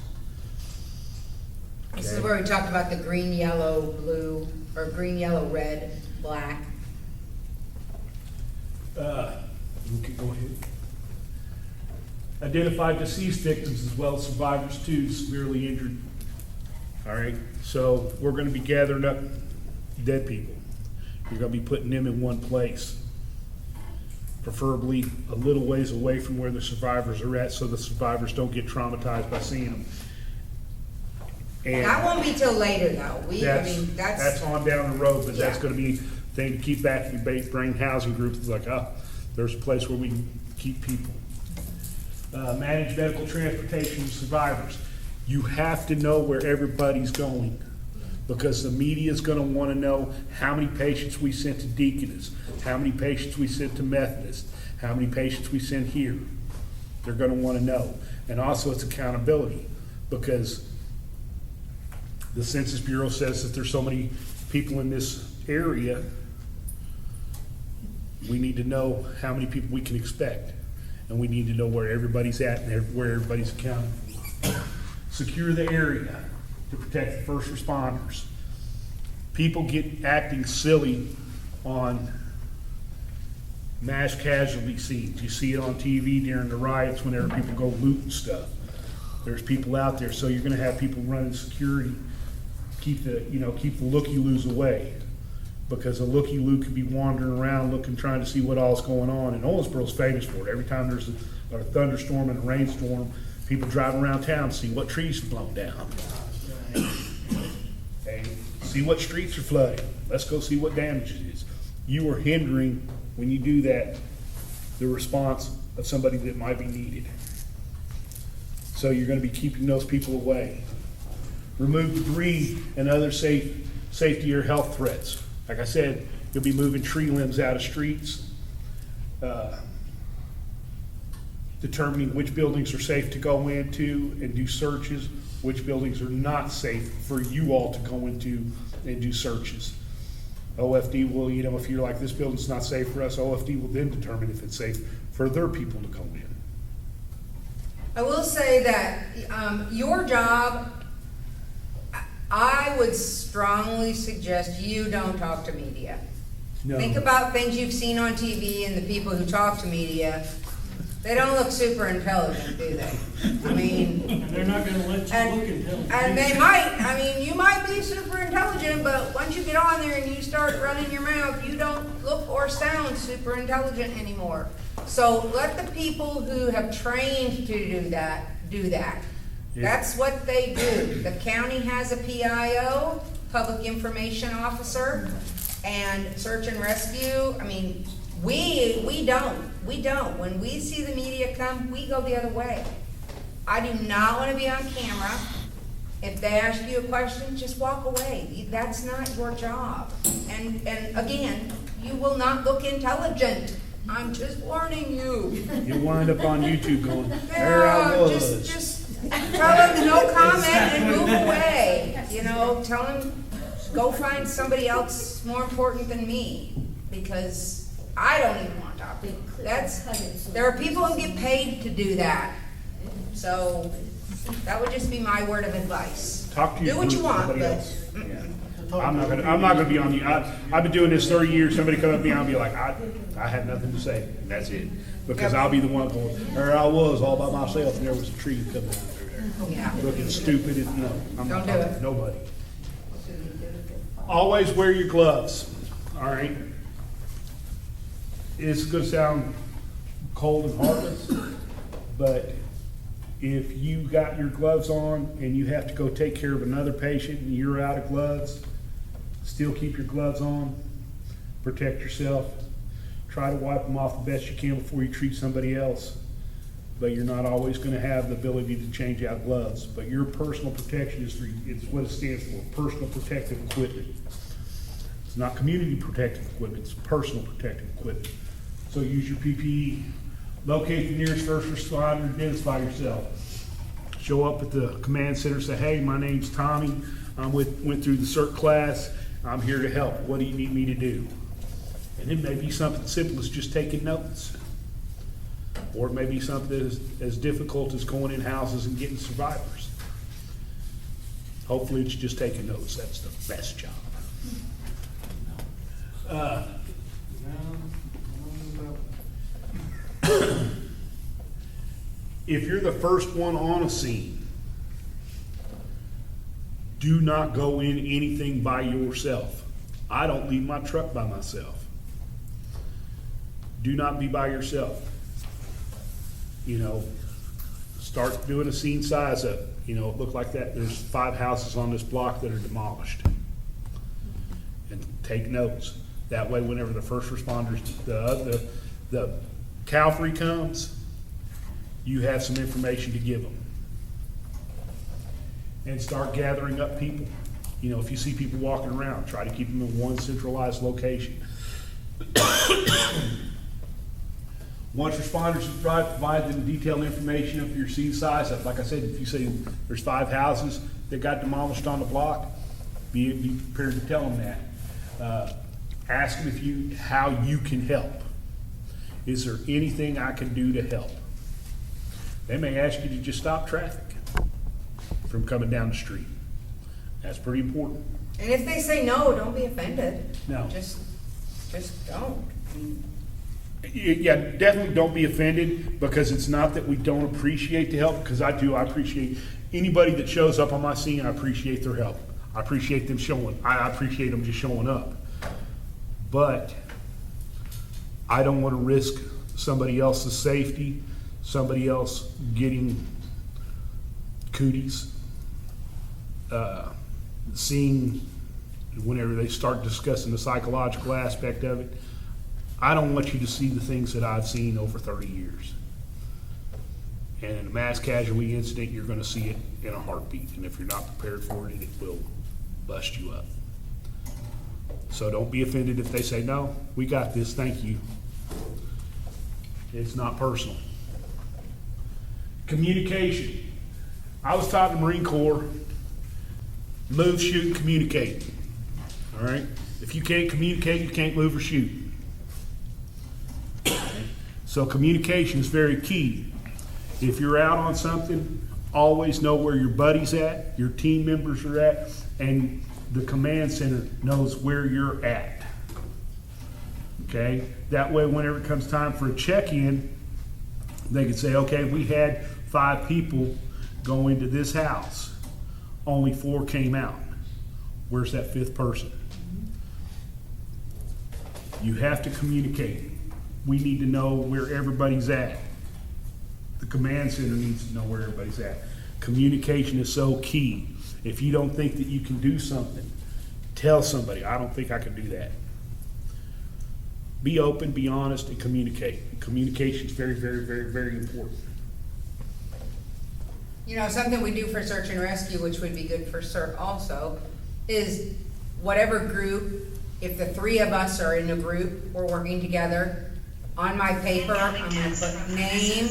This is Okay. where we talked about the green, yellow, blue, or green, yellow, red, black. You can go ahead. Identify deceased victims as well as survivors too, severely injured. All right, so we're gonna be gathering up dead people. You're gonna be putting them in one place, preferably a little ways away from where the survivors are at, so the survivors don't get traumatized by seeing them. And That won't be till later though. that's on down the road, but that's Yeah. gonna be a thing to keep back in your brain housing groups. It's like, there's a place where we can keep people. Manage medical transportation of survivors. You have to know where everybody's going, because the media is gonna wanna know how many patients we sent to Deaconess, how many patients we sent to Methodist, how many patients we sent here. They're gonna wanna know. And also it's accountability, because the Census Bureau says that there's so many people in this area, we need to know how many people we can expect. And we need to know where everybody's at and where everybody's accounted for. Secure the area to protect the first responders. People get acting silly on mass casualty scenes. You see it on TV during the riots whenever people go looting stuff. There's people out there, so you're gonna have people running security, keep the looky-loos away. Because a looky-loo could be wandering around looking, trying to see what all's going on. And Owensboro's famous for it. Every time there's a thunderstorm and a rainstorm, people drive around town to see what trees have blown down. And see what streets are flooding. Let's go see what damage it is. You are hindering, when you do that, the response of somebody that might be needed. So you're gonna be keeping those people away. Remove debris and other safety or health threats. Like I said, you'll be moving tree limbs out of streets, determining which buildings are safe to go into and do searches, which buildings are not safe for you all to go into and do searches. OFD will, if you're like, this building's not safe for us, OFD will then determine if it's safe for their people to go in. I will say that your job, I would strongly suggest you don't talk to media. No. Think about things you've seen on TV and the people who talk to media. They don't look super intelligent, do they? I mean, And they're not gonna let you look intelligent. and they might, you might be super intelligent, but once you get on there and you start running your mouth, you don't look or sound super intelligent anymore. So let the people who have trained to do that. Yeah. That's what they do. The county has a PIO, Public Information Officer, and Search and Rescue. We don't. When we see the media come, we go the other way. I do not want to be on camera. If they ask you a question, just walk away. That's not your job. And again, you will not look intelligent. I'm just warning you. You'll wind up on YouTube going, there I Yeah, was. just tell them no comment and move away. Tell them, go find somebody else more important than me, because I don't even want to talk to you. There are people who get paid to do that. So that would just be my word of advice. Talk to your Do what you group, want, nobody but else. I'm not gonna be on you. I've been doing this 30 years. Somebody come up to me, I'll be like, I have nothing to say, and that's it. Because I'll be the one going, there I was all by myself, and there was a tree coming out through there. yeah. Looking stupid, and no, I'm not Don't do talking it. to nobody. Always wear your gloves, all right? It's gonna sound cold and heartless, but if you got your gloves on and you have to go take care of another patient and you're out of gloves, still keep your gloves on, protect yourself, try to wipe them off the best you can before you treat somebody else. But you're not always gonna have the ability to change out gloves. But your personal protection it's what it stands for, personal protective equipment. It's not community protective equipment, it's personal protective equipment. So use your PPE. Locate the nearest first responder, identify yourself. Show up at the command center, say, hey, my name's Tommy. Went through the CERT class, I'm here to help. What do you need me to do? And it may be something simple as just taking notes. Or it may be something as difficult as going in houses and getting survivors. Hopefully it's just taking notes. That's the best job. If you're the first one on a scene, do not go in anything by yourself. I don't leave my truck by myself. Do not be by yourself. You know, start doing a scene size up. You know, look like that. There's 5 houses on this block that are demolished. And take notes. That way, whenever the first responders, the cavalry comes, you have some information to give them. And start gathering up people. You know, if you see people walking around, try to keep them in one centralized location. Once responders provide them detailed information of your scene size, like I said, if you say there's 5 houses that got demolished on the block, be prepared to tell them that. Ask them how you can help. Is there anything I can do to help? They may ask you to just stop traffic from coming down the street. That's pretty important. And if they say no, don't be offended. No. Just don't. Yeah, definitely don't be offended, because it's not that we don't appreciate the help, because I do. I appreciate anybody that shows up on my scene. I appreciate their help. I appreciate them showing. I appreciate them just showing up. But I don't want to risk somebody else's safety, somebody else getting cooties, seeing whenever they start discussing the psychological aspect of it. I don't want you to see the things that I've seen over 30 years. And in a mass casualty incident, you're going to see it in a heartbeat. And if you're not prepared for it, it will bust you up. So don't be offended if they say, no, we got this, thank you. It's not personal. Communication. I was taught in the Marine Corps, move, shoot, and communicate. All right? If you can't communicate, you can't move or shoot. So communication is very key. If you're out on something, always know where your buddy's at, your team members are at, and the command center knows where you're at. Okay? That way, whenever it comes time for a check-in, they can say, okay, we had 5 people go into this house. Only 4 came out. Where's that 5th person? You have to communicate. We need to know where everybody's at. The command center needs to know where everybody's at. Communication is so key. If you don't think that you can do something, tell somebody, I don't think I can do that. Be open, be honest, and communicate. Communication is very, very, very, very important. You know, something we do for search and rescue, which would be good for CERT also, is whatever group, if the 3 of us are in a group, we're working together, on my paper, I'm gonna put name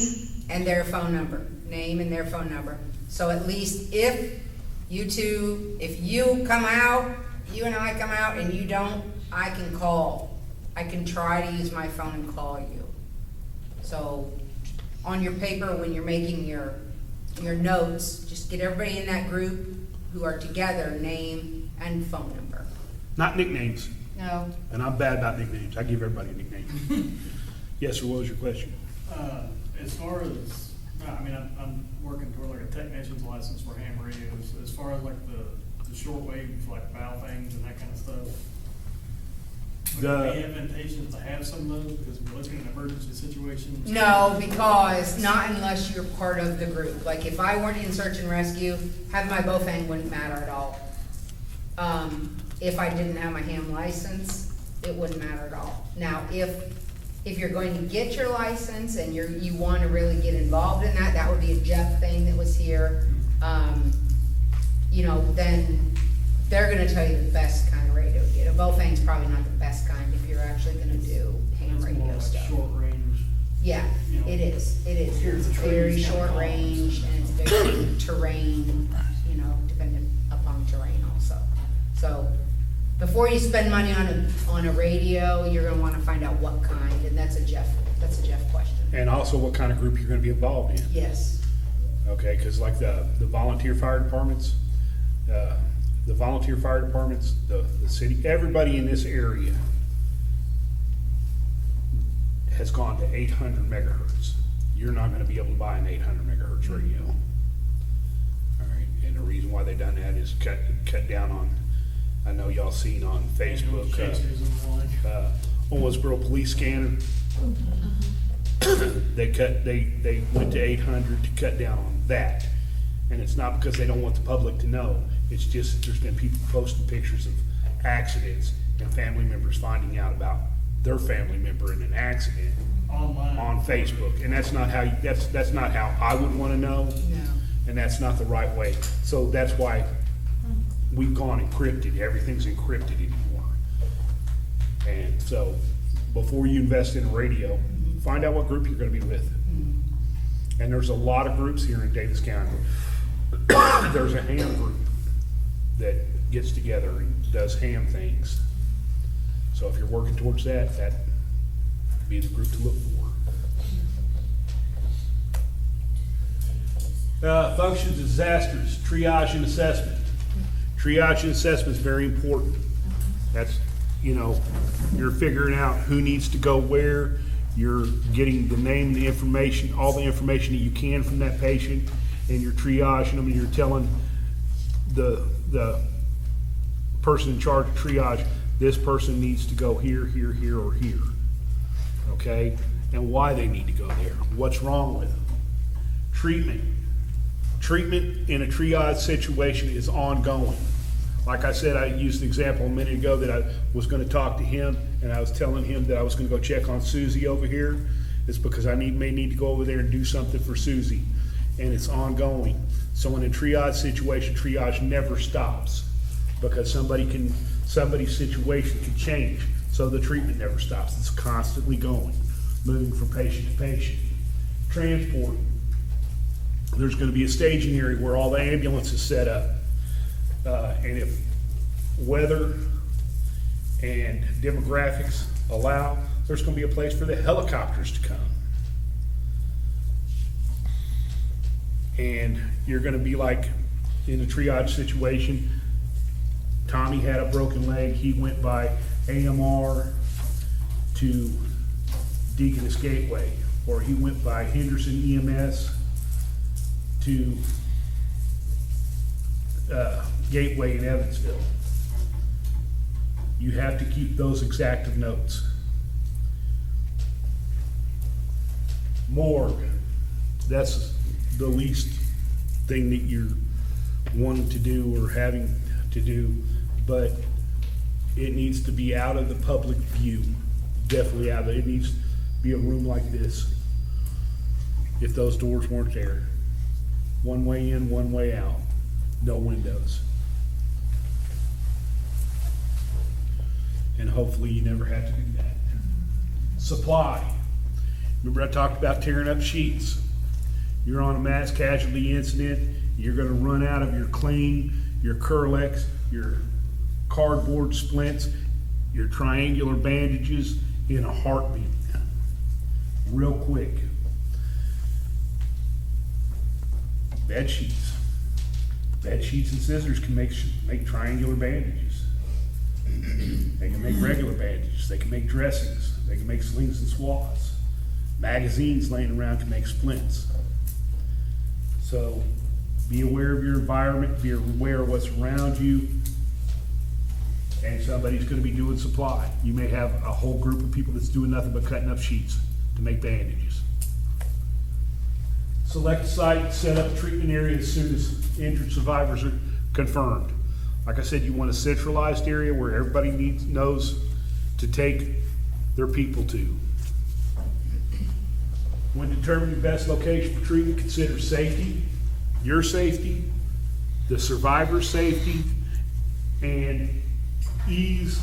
and their phone number. Name and their phone number. So at least if you come out, you and I come out and you don't, I can call. I can try to use my phone and call you. So on your paper, when you're making your notes, just get everybody in that group who are together, name and phone number. Not nicknames. No. And I'm bad about nicknames. I give everybody a nickname. Yes, sir, what was your question? As far as, I mean, I'm working toward like a technician's license for ham radios. As far as like the shortwave, like bow things and that kind of stuff. Would it be advantageous to have some of those because we're looking at emergency situations? No, because not unless you're part of the group. Like if I weren't in search and rescue, having my Bofang wouldn't matter at all. If I didn't have my ham license, it wouldn't matter at all. Now, if you're going to get your license and you want to really get involved in that, that would be a Jeff thing that was here. You know, then they're going to tell you the best kind of radio to get. A Bofang's probably not the best kind if you're actually going to do ham It's more radio like stuff. short range. Yeah, You know, it is. here's It's the very trees, short kind of range and it's very terrain, you know, dependent upon terrain also. So, Before you spend money on a radio, you're gonna wanna find out what kind, and that's a Jeff question. And also what kind of group you're gonna be involved in. Yes, Okay, because like the volunteer fire departments, the city, everybody in this area has gone to 800 megahertz. You're not gonna be able to buy an 800 megahertz radio. All right, and the reason why they done that is cut down on, I know y'all seen on Facebook, Shakespeare's in the line. Owensboro police scanner. They went to 800 to cut down on that. And it's not because they don't want the public to know, it's just that there's been people posting pictures of accidents and family members finding out about their family member in an accident Online. on Facebook. And that's not how, that's not how I would wanna know, no. and that's not the right way. So that's why we've gone encrypted, everything's encrypted anymore. And so, before you invest in a radio, find out what group you're gonna be with. And there's a lot of groups here in Daviess County. There's a ham group that gets together and does ham things. So if you're working towards that, that'd be the group to look for. Functions, disasters, triage and assessment. Triage and assessment is very important. That's, you're figuring out who needs to go where. You're getting the name, the information, all the information that you can from that patient, and you're triaging them, and you're telling the person in charge of triage, this person needs to go here, here, here, or here. Okay? And why they need to go there. What's wrong with them. Treatment. Treatment in a triage situation is ongoing. Like I said, I used the example a minute ago that I was gonna talk to him, and I was telling him that I was gonna go check on Susie over here. It's because I may need to go over there and do something for Susie, and it's ongoing. So in a triage situation, triage never stops, because somebody's situation can change, so the treatment never stops. It's constantly going, moving from patient to patient. Transport. There's gonna be a staging area where all the ambulance is set up. And if weather and demographics allow, there's gonna be a place for the helicopters to come. And you're gonna be like, in a triage situation, Tommy had a broken leg, he went by AMR to Deaconess Gateway, or he went by Henderson EMS to Gateway in Evansville. You have to keep those exact notes. Morgue, that's the least thing that you're wanting to do or having to do, but it needs to be out of the public view, definitely out of it. It needs to be a room like this, if those doors weren't there. One way in, one way out, no windows. And hopefully you never have to do that. Supply. Remember I talked about tearing up sheets. You're on a mass casualty incident, you're gonna run out of your cling, your Curlex, your cardboard splints, your triangular bandages in a heartbeat. Real quick. Bed sheets. Bed sheets and scissors can make triangular bandages. They can make regular bandages. They can make dressings. They can make slings and swaths. Magazines laying around can make splints. So be aware of your environment. Be aware of what's around you. And somebody's going to be doing supply. You may have a whole group of people that's doing nothing but cutting up sheets to make bandages. Select a site, set up a treatment area as soon as injured survivors are confirmed. Like I said, you want a centralized area where everybody knows to take their people to. When determining the best location for treatment, consider safety, your safety, the survivor's safety, and ease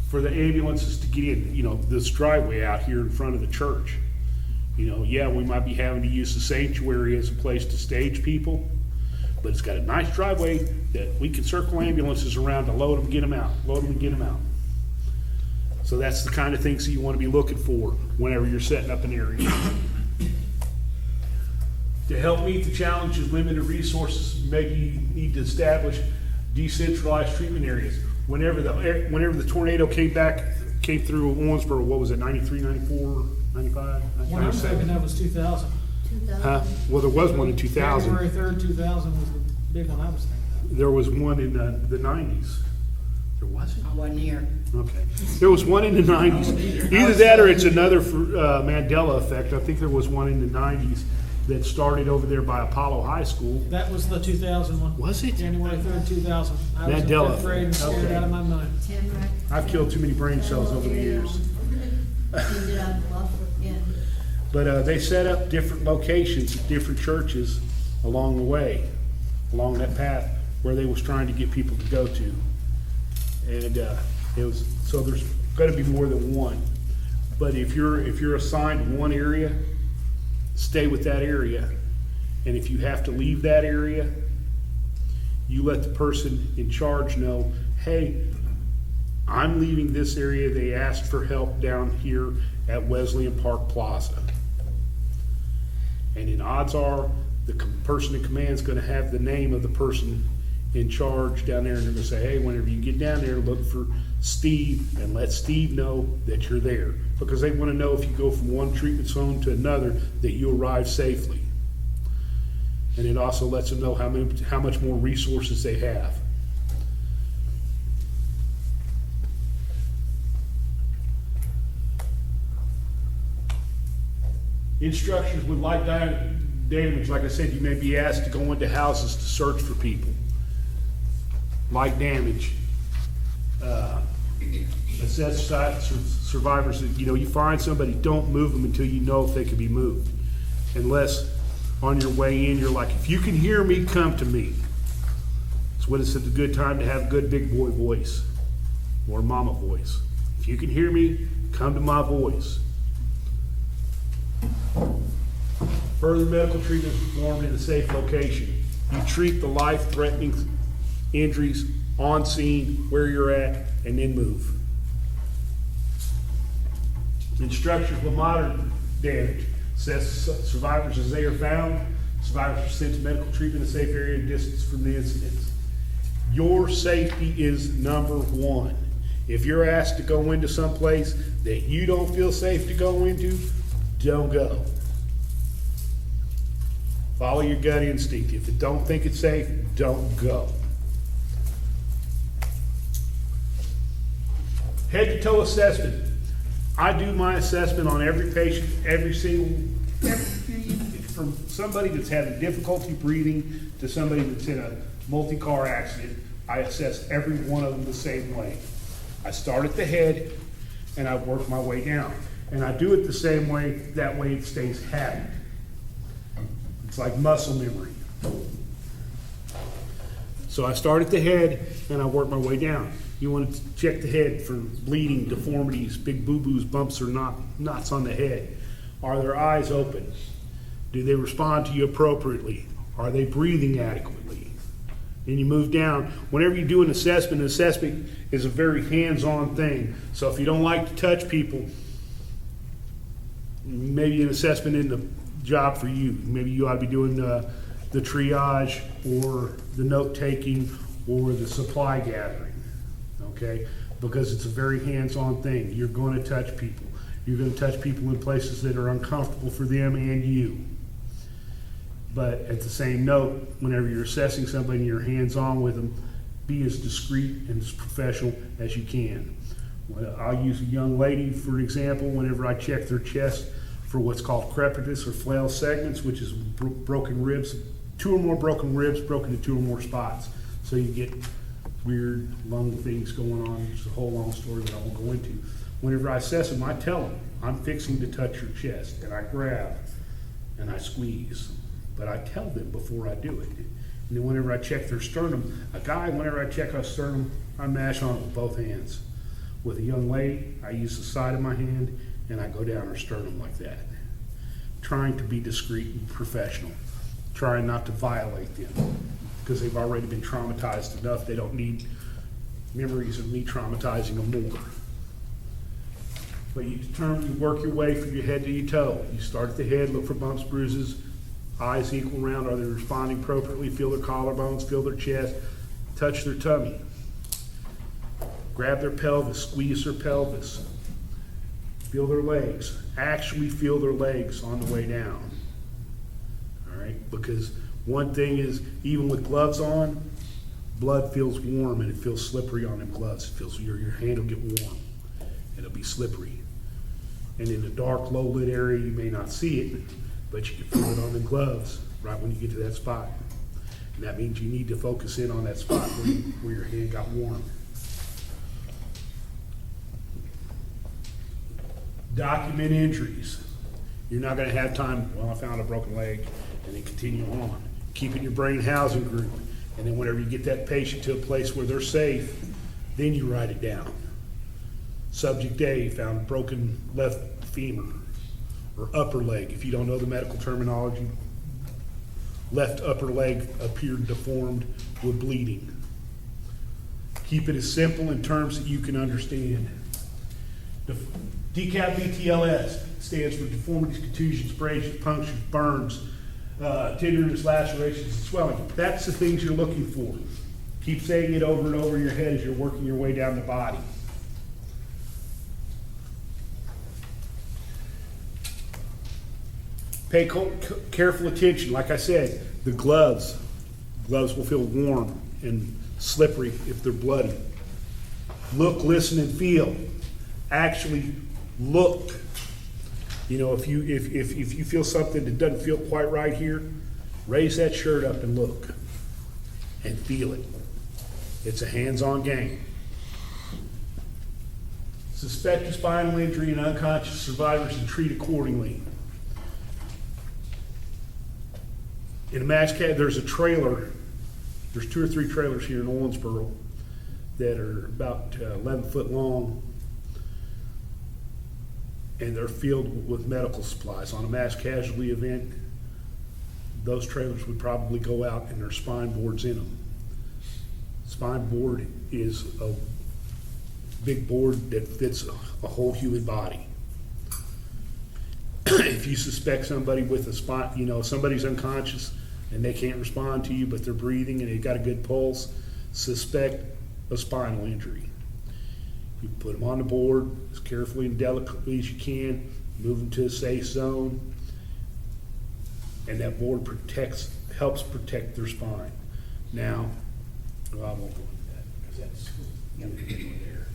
for the ambulances to get in. This driveway out here in front of the church. Yeah, we might be having to use the sanctuary as a place to stage people, But it's got a nice driveway that we can circle ambulances around to load them, get them out, load them and get them out. So that's the kind of things that you want to be looking for whenever you're setting up an area. To help meet the challenge of limited resources, maybe you need to establish decentralized treatment areas. Whenever the tornado came through Owensboro, what was it, 93, 94, 95? When I'm thinking that was 2000. Huh? Well, there was one in 2000. January 3rd, 2000 was the big one I was thinking There was one in the 90s. There wasn't? I wasn't here. Okay. There was one in the 90s. Either that or it's another Mandela effect. I think there was one in the 90s that started over there by Apollo High School. of. That was the 2000 one. Was it? January 3rd, 2000. I was in Mandela. 5th grade and scared Okay. out of my mind. I've killed too many brain cells over the years. But they set up different locations at different churches along the way, along that path where they was trying to get people to go to. And so there's gonna be more than one. But if you're assigned one area, stay with that area. And if you have to leave that area, you let the person in charge know, hey, I'm leaving this area. They asked for help down here at Wesleyan Park Plaza. And then odds are, the person in command is gonna have the name of the person in charge down there, and they're gonna say, hey, whenever you get down there, look for Steve and let Steve know that you're there. Because they wanna know if you go from one treatment zone to another, that you arrive safely. And it also lets them know how much more resources they have. Instructions with light damage, like I said, you may be asked to go into houses to search for people. Light damage. Assess survivors. You find somebody, don't move them until you know if they can be moved. Unless on your way in, you're like, if you can hear me, come to me. It's when it's a good time to have a good big boy voice or mama voice. If you can hear me, come to my voice. Further medical treatment is performed in a safe location. You treat the life-threatening injuries on scene, where you're at, and then move. Instructions with moderate damage. Assess survivors as they are found. Survivors are sent to medical treatment in a safe area and distance from the incidents. Your safety is number one. If you're asked to go into some place that you don't feel safe to go into, don't go. Follow your gut instinct. If you don't think it's safe, don't go. Head to toe assessment. I do my assessment on every patient, from somebody that's having difficulty breathing to somebody that's in a multi-car accident. I assess every one of them the same way. I start at the head and I work my way down. And I do it the same way, that way it stays habit. It's like muscle memory. So I start at the head and I work my way down. You want to check the head for bleeding, deformities, big boo-boos, bumps, or knots on the head. Are their eyes open? Do they respond to you appropriately? Are they breathing adequately? Then you move down. Whenever you do an assessment is a very hands-on thing. So if you don't like to touch people, maybe an assessment isn't a job for you. Maybe you ought to be doing the triage or the note-taking or the supply gathering, okay? Because it's a very hands-on thing. You're going to touch people. You're going to touch people in places that are uncomfortable for them and you. But at the same note, whenever you're assessing somebody and you're hands-on with them, be as discreet and as professional as you can. Well, I'll use a young lady for an example. Whenever I check their chest for what's called crepitus or flail segments, which is broken ribs, 2 or more broken ribs broken into 2 or more spots. So you get weird lung things going on. It's a whole long story that I won't go into. Whenever I assess them, I tell them, I'm fixing to touch your chest, and I grab and I squeeze. But I tell them before I do it. And then whenever I check their sternum, whenever I check a sternum, I mash on it with both hands. With a young lady, I use the side of my hand and I go down her sternum like that. Trying to be discreet and professional. Trying not to violate them. because they've already been traumatized enough. They don't need memories of me traumatizing them more. But you work your way from your head to your toe. You start at the head, look for bumps, bruises, eyes equal round. Are they responding appropriately? Feel their collarbones, feel their chest, touch their tummy. Grab their pelvis, squeeze their pelvis. Feel their legs. Actually feel their legs on the way down. All right? Because one thing is, even with gloves on, blood feels warm and it feels slippery on them gloves. It feels your hand will get warm and it'll be slippery. And in the dark, low-lit area, you may not see it, but you can feel it on the gloves right when you get to that spot. And that means you need to focus in on that spot where your hand got warm. Document injuries. You're not going to have time, well, I found a broken leg, and then continue on. Keep in your brain housing group. And then whenever you get that patient to a place where they're safe, then you write it down. Subject A found broken left femur or upper leg. If you don't know the medical terminology, left upper leg appeared deformed with bleeding. Keep it as simple in terms that you can understand. DCAP BTLS stands for deformities, contusions, abrasions, punctures, burns, tenderness, lacerations, and swelling. That's the things you're looking for. Keep saying it over and over in your head as you're working your way down the body. Pay careful attention. Like I said, the gloves will feel warm and slippery if they're bloody. Look, listen, and feel. Actually look. You know, if you feel something that doesn't feel quite right here, raise that shirt up and look and feel it. It's a hands-on game. Suspect a spinal injury in unconscious survivors and treat accordingly. In a mass cab, there's a trailer. There's 2 or 3 trailers here in Owensboro that are about 11 foot long, and they're filled with medical supplies. On a mass casualty event, those trailers would probably go out and there's spine boards in them. Spine board is a big board that fits a whole human body. If you suspect somebody with a spine, you know, somebody's unconscious and they can't respond to you, but they're breathing and they've got a good pulse, suspect a spinal injury. You put them on the board as carefully and delicately as you can, move them to a safe zone, and that board helps protect their spine. Now, well, I won't go into that because that's there.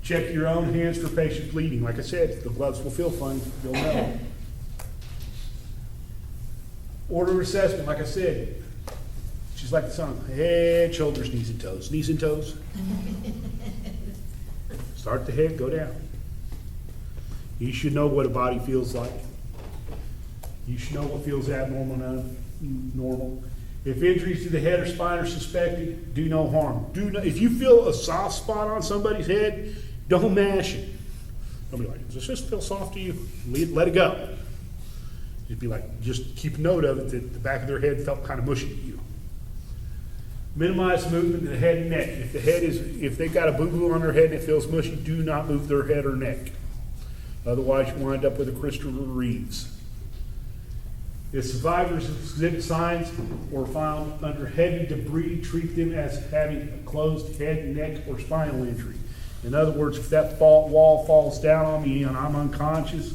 Check your own hands for patient bleeding. Like I said, the gloves will feel funny, you'll know. Order assessment, like I said, she's like the song, head, shoulders, knees and toes. Knees and toes. Start the head, go down. You should know what a body feels like. You should know what feels abnormal and normal. If injuries to the head or spine are suspected, do no harm. If you feel a soft spot on somebody's head, don't mash it. Don't be like, does this just feel soft to you? Let it go. Just be like, just keep note of it that the back of their head felt kind of mushy to you. Minimize movement of the head and neck. If they've got a boo-boo on their head and it feels mushy, do not move their head or neck. Otherwise, you wind up with a Christopher Reeves. If survivors exhibit signs or found under heavy debris, treat them as having a closed head, neck, or spinal injury. In other words, if that wall falls down on me and I'm unconscious,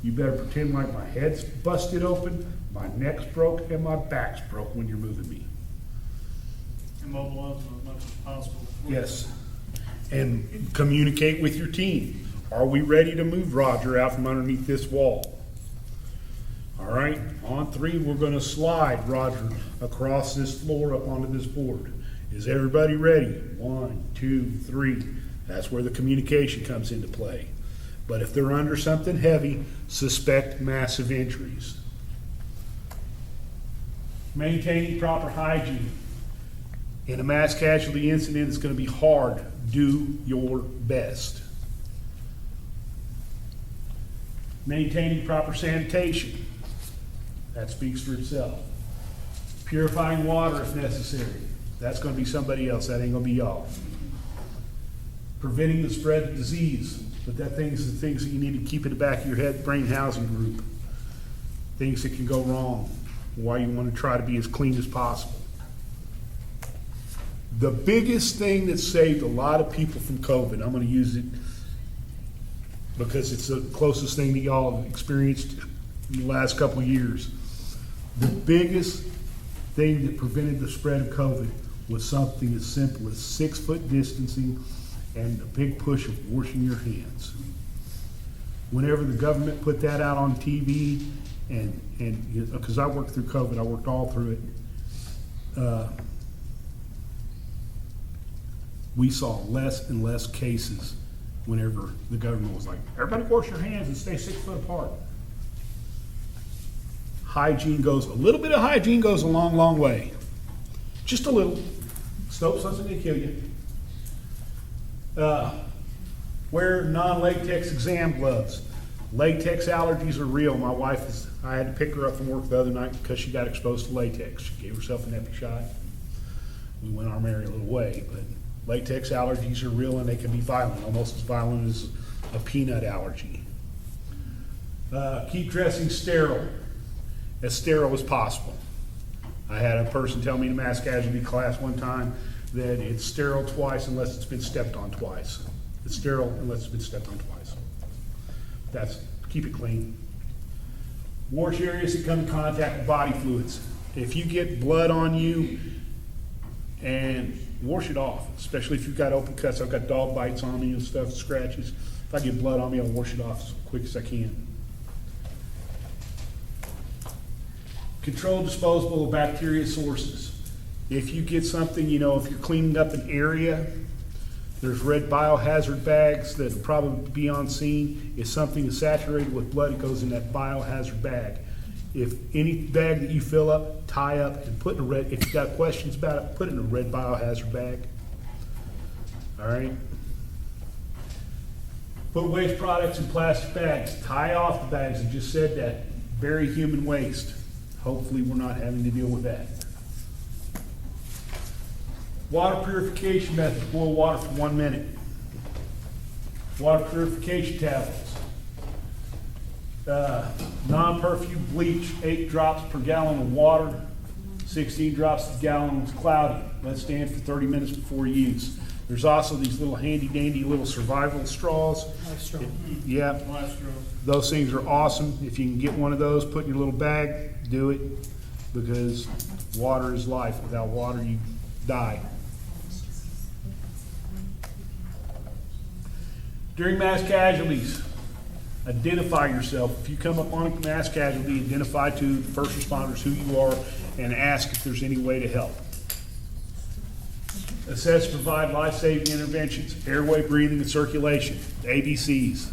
you better pretend like my head's busted open, my neck's broke, and my back's broke when you're moving me. Immobilize them as much as possible. Yes. And communicate with your team. Are we ready to move Roger out from underneath this wall? All right, on 3, we're going to slide Roger across this floor up onto this board. Is everybody ready? 1, 2, 3. That's where the communication comes into play. But if they're under something heavy, suspect massive injuries. Maintaining proper hygiene. In a mass casualty incident, it's going to be hard. Do your best. Maintaining proper sanitation. That speaks for itself. Purifying water if necessary. That's gonna be somebody else, that ain't gonna be y'all. Preventing the spread of disease, but that thing's the things that you need to keep in the back of your head, brain housing group. Things that can go wrong, why you wanna try to be as clean as possible. The biggest thing that saved a lot of people from COVID, I'm gonna use it because it's the closest thing that y'all have experienced in the last couple of years. The biggest thing that prevented the spread of COVID was something as simple as 6-foot distancing and a big push of washing your hands. Whenever the government put that out on TV, and because I worked through COVID, I worked all through it, we saw less and less cases whenever the government was like, everybody wash your hands and stay 6 foot apart. A little bit of hygiene goes a long, long way. Just a little. Soap doesn't they kill you. Wear non-latex exam gloves. Latex allergies are real. My wife I had to pick her up from work the other night because she got exposed to latex. She gave herself an epi shot. We went our merry little way, but latex allergies are real and they can be violent, almost as violent as a peanut allergy. Keep dressing sterile, as sterile as possible. I had a person tell me in a mass casualty class one time that it's sterile twice unless it's been stepped on twice. It's sterile unless it's been stepped on twice. Keep it clean. Wash areas that come in contact with body fluids. If you get blood on you, and wash it off, especially if you've got open cuts. I've got dog bites on me and stuff, scratches. If I get blood on me, I'll wash it off as quick as I can. Control disposable of bacteria sources. If you get something, if you're cleaning up an area, there's red biohazard bags that will probably be on scene. If something is saturated with blood, it goes in that biohazard bag. If any bag that you fill up, tie up and put in a red, if you've got questions about it, put it in a red biohazard bag. All right? Put waste products in plastic bags. Tie off the bags. I just said that. Bury human waste. Hopefully we're not having to deal with that. Water purification method. Boil water for 1 minute. Water purification tablets. Non-perfume bleach, 8 drops per gallon of water, 16 drops per gallon when it's cloudy. Let stand for 30 minutes before use. There's also these little handy-dandy little survival straws. Life straw. Yeah, Last row. those things are awesome. If you can get one of those, put in your little bag, do it, because water is life. Without water, you die. During mass casualties, identify yourself. If you come up on a mass casualty, identify to the first responders who you are and ask if there's any way to help. Assess, provide life-saving interventions, airway, breathing, and circulation, the ABCs.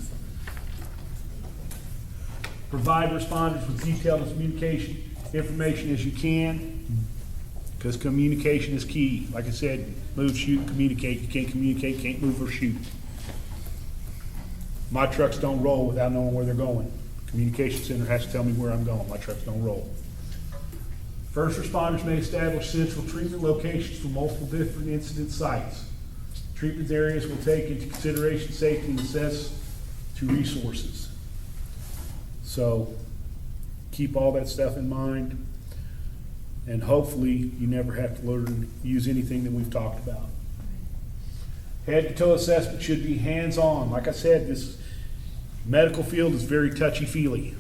Provide responders with detailed communication information as you can, because communication is key. Like I said, move, shoot, communicate. You can't communicate, can't move or shoot. My trucks don't roll without knowing where they're going. Communication center has to tell me where I'm going. My trucks don't roll. First responders may establish central treatment locations for multiple different incident sites. Treatment areas will take into consideration safety and access to resources. So keep all that stuff in mind, and hopefully you never have to use anything that we've talked about. Head to toe assessment should be hands-on. Like I said, this medical field is very touchy-feely.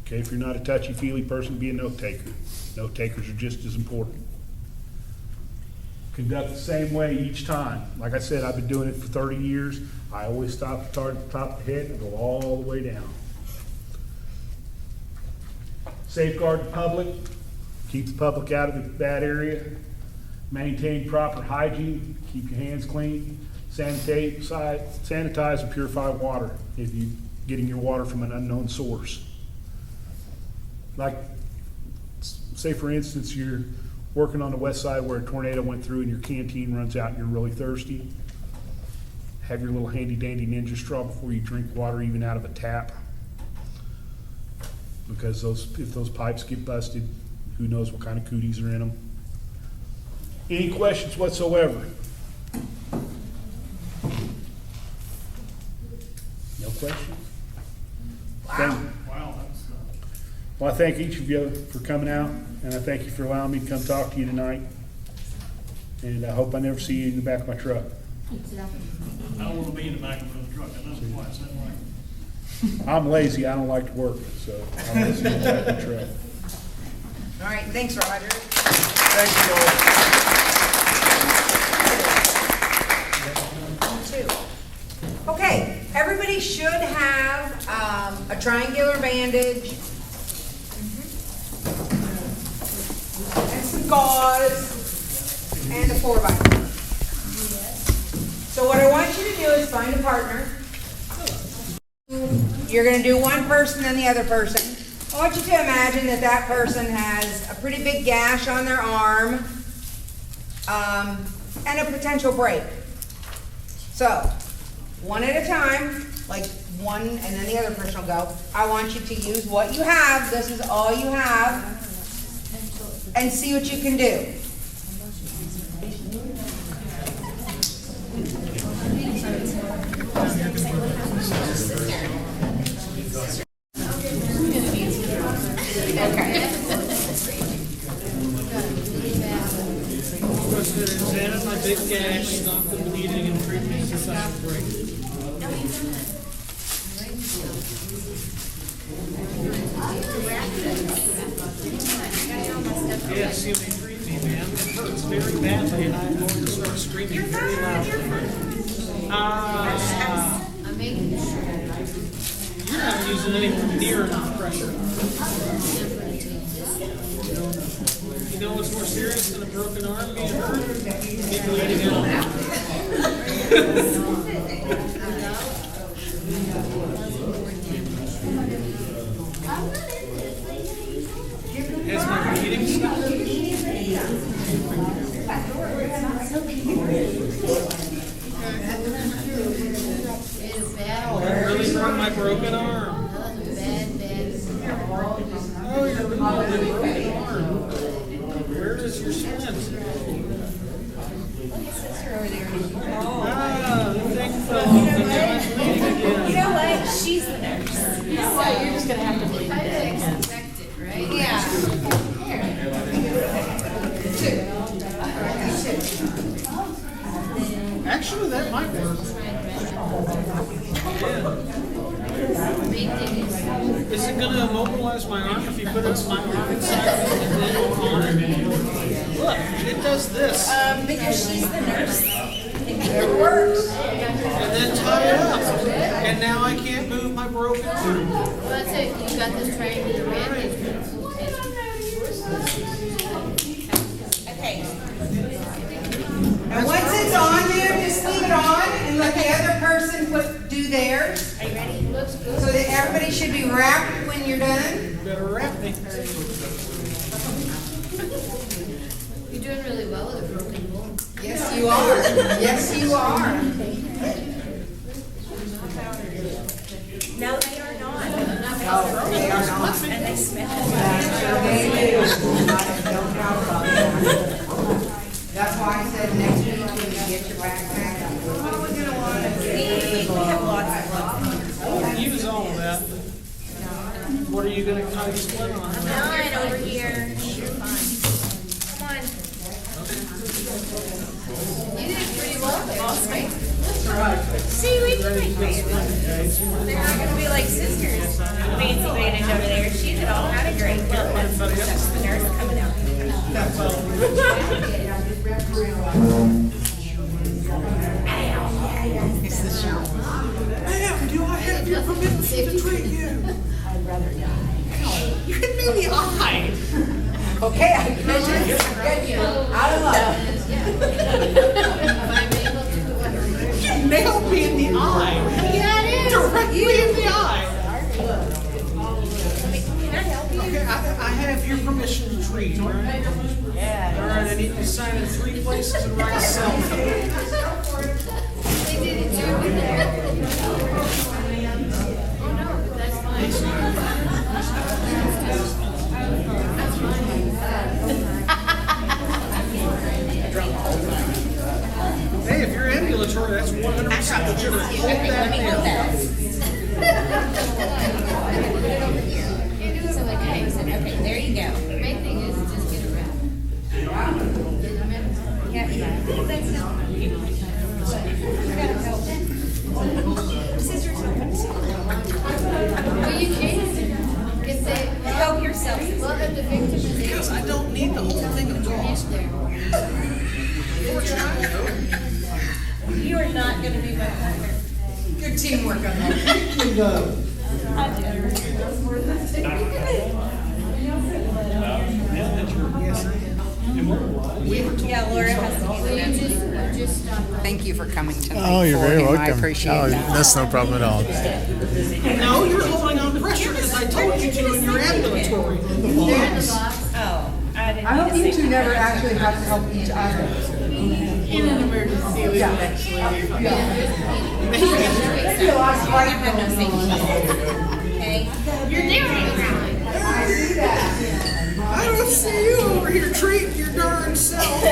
Okay, if you're not a touchy-feely person, be a note-taker. Note-takers are just as important. Conduct the same way each time. Like I said, I've been doing it for 30 years. I always start at the top of the head and go all the way down. Safeguard the public. Keep the public out of the bad area. Maintain proper hygiene. Keep your hands clean. Sanitize and purify water if you're getting your water from an unknown source. Like, say for instance, you're working on the west side where a tornado went through and your canteen runs out and you're really thirsty. Have your little handy-dandy ninja straw before you drink water even out of a tap. Because if those pipes get busted, who knows what kind of cooties are in them. Any questions whatsoever? No questions? Wow. Wow, that's, Well, I thank each of you for coming out, and I thank you for allowing me to come talk to you tonight. And I hope I never see you in the back of my truck. I don't wanna be in the back of the truck, I know why it's that way. I'm lazy, I don't like to work, so I don't see you in the back of my truck. All right, thanks, Roger. Thank you all. Okay, everybody should have a triangular bandage and some gauze and a 4x4. So what I want you to do is find a partner. You're going to do one person and the other person. I want you to imagine that that person has a pretty big gash on their arm and a potential break. So, one at a time, like one and then the other person will go. I want you to use what you have, this is all you have, and see what you can do. Examine my big gash, stop the bleeding, and treat me as a break. Yes, you may treat me, ma'am. It hurts very badly, and I'm going to start screaming very loudly. I'm making sure. You're not using anywhere near enough pressure. You know what's more serious than a broken arm being hurt? Me bleeding out. Has my bleeding stopped? It's bad. I really hurt my broken arm. Bad. Oh, you're really broken arm. Where is your splint? Ah, the thing fell off and now I'm bleeding again. You know what? She's the nurse. So you're just gonna have to bleed it. Expect it, right? Yeah. Actually, that might work. Is it going to immobilize my arm if you put my arm inside and then on it? Look, it does this. Because she's the nurse. It works. And then tie it up. And now I can't move my broken arm. Well, that's it. You got this triangular bandage. Okay. And once it's on there, just leave it on and let the other person do theirs. Are you ready? Looks good. So that everybody should be wrapped when you're done. Better wrap me. You're doing really well with a broken bone. Yes, you are. Yes, you are. No, they are not. No, they are not. And they smell. They do. Don't doubt about that. That's why I said next week when you get your backpack, what are we gonna want to do? We have lots of love. Use all of that. What are you going to tie the splint on? Nine over here. You're fine. Come on. You did pretty well there. Awesome. See, we can make babies. They're not gonna be like sisters. Fancy bandage over there. She did all kind of great. That's the nurse coming out. It's the show. Ma'am, do I have your permission to treat you? I'd rather die. You hit me in the eye. Okay, I measured you. Out of luck. You nailed me in the eye. Yeah, it is. Directly in the eye. Can I help you? Okay, I have your permission to treat, right? Yeah. All right, I need to sign in 3 places and write a selfie. They did it too. Oh no, but that's fine. That's fine. Okay, let me hold that. Okay, there you go. Main thing is just get it wrapped. Yeah. That's not. Scissors open. Well, you can, if they, Help yourself. well, if the victim is able Because I don't need the whole thing of gauze. You are not gonna be my partner. Good teamwork on that. Yeah, Laura has to be to, with you us. just stop. Thank you for coming tonight. Oh, you're for very him. welcome. I appreciate Oh, that. that's no problem at all. No, you're holding on pressure because I told you to in your ambulatory. They're in the box. Oh, I didn't. I hope mean to you say two never that. actually have to help each other. In an emergency, we Yeah. actually. There'd be a lot of fight Have no going on. safety. Okay? You're there on the ground. I see that. I don't see you over here treating your darn self.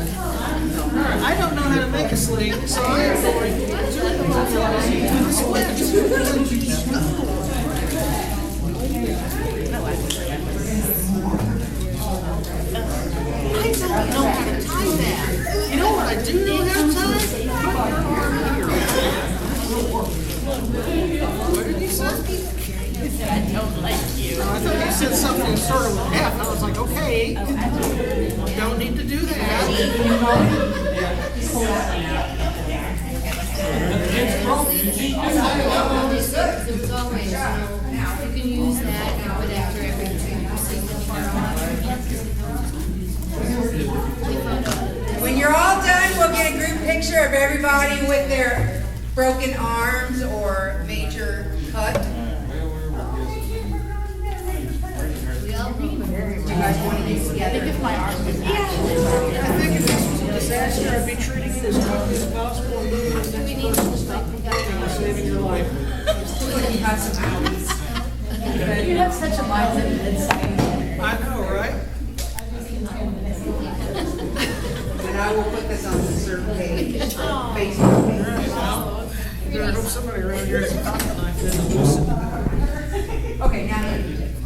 I don't know how to make a sling, so I am going to the I don't know how to tie that. You know what I do know how to tie? Put your arm here. What did you say? I don't like you. I thought you said something that started with F. I was like, okay, don't need to do that. There was always, you can use that, you put after every two, When you're all done, we'll get a group picture of everybody with their broken arms or major cut. we all need them. Do you guys want to get together? If my arm was I think if this was a disaster, I'd be treating it as quickly as possible and moving to the we next need person. to like, we got Saving your life. You have some hours. You have such a mindset inside. I know, right? And I will put this on the CERT page, Facebook page. I hope somebody around here has a pocket knife. Okay, now you.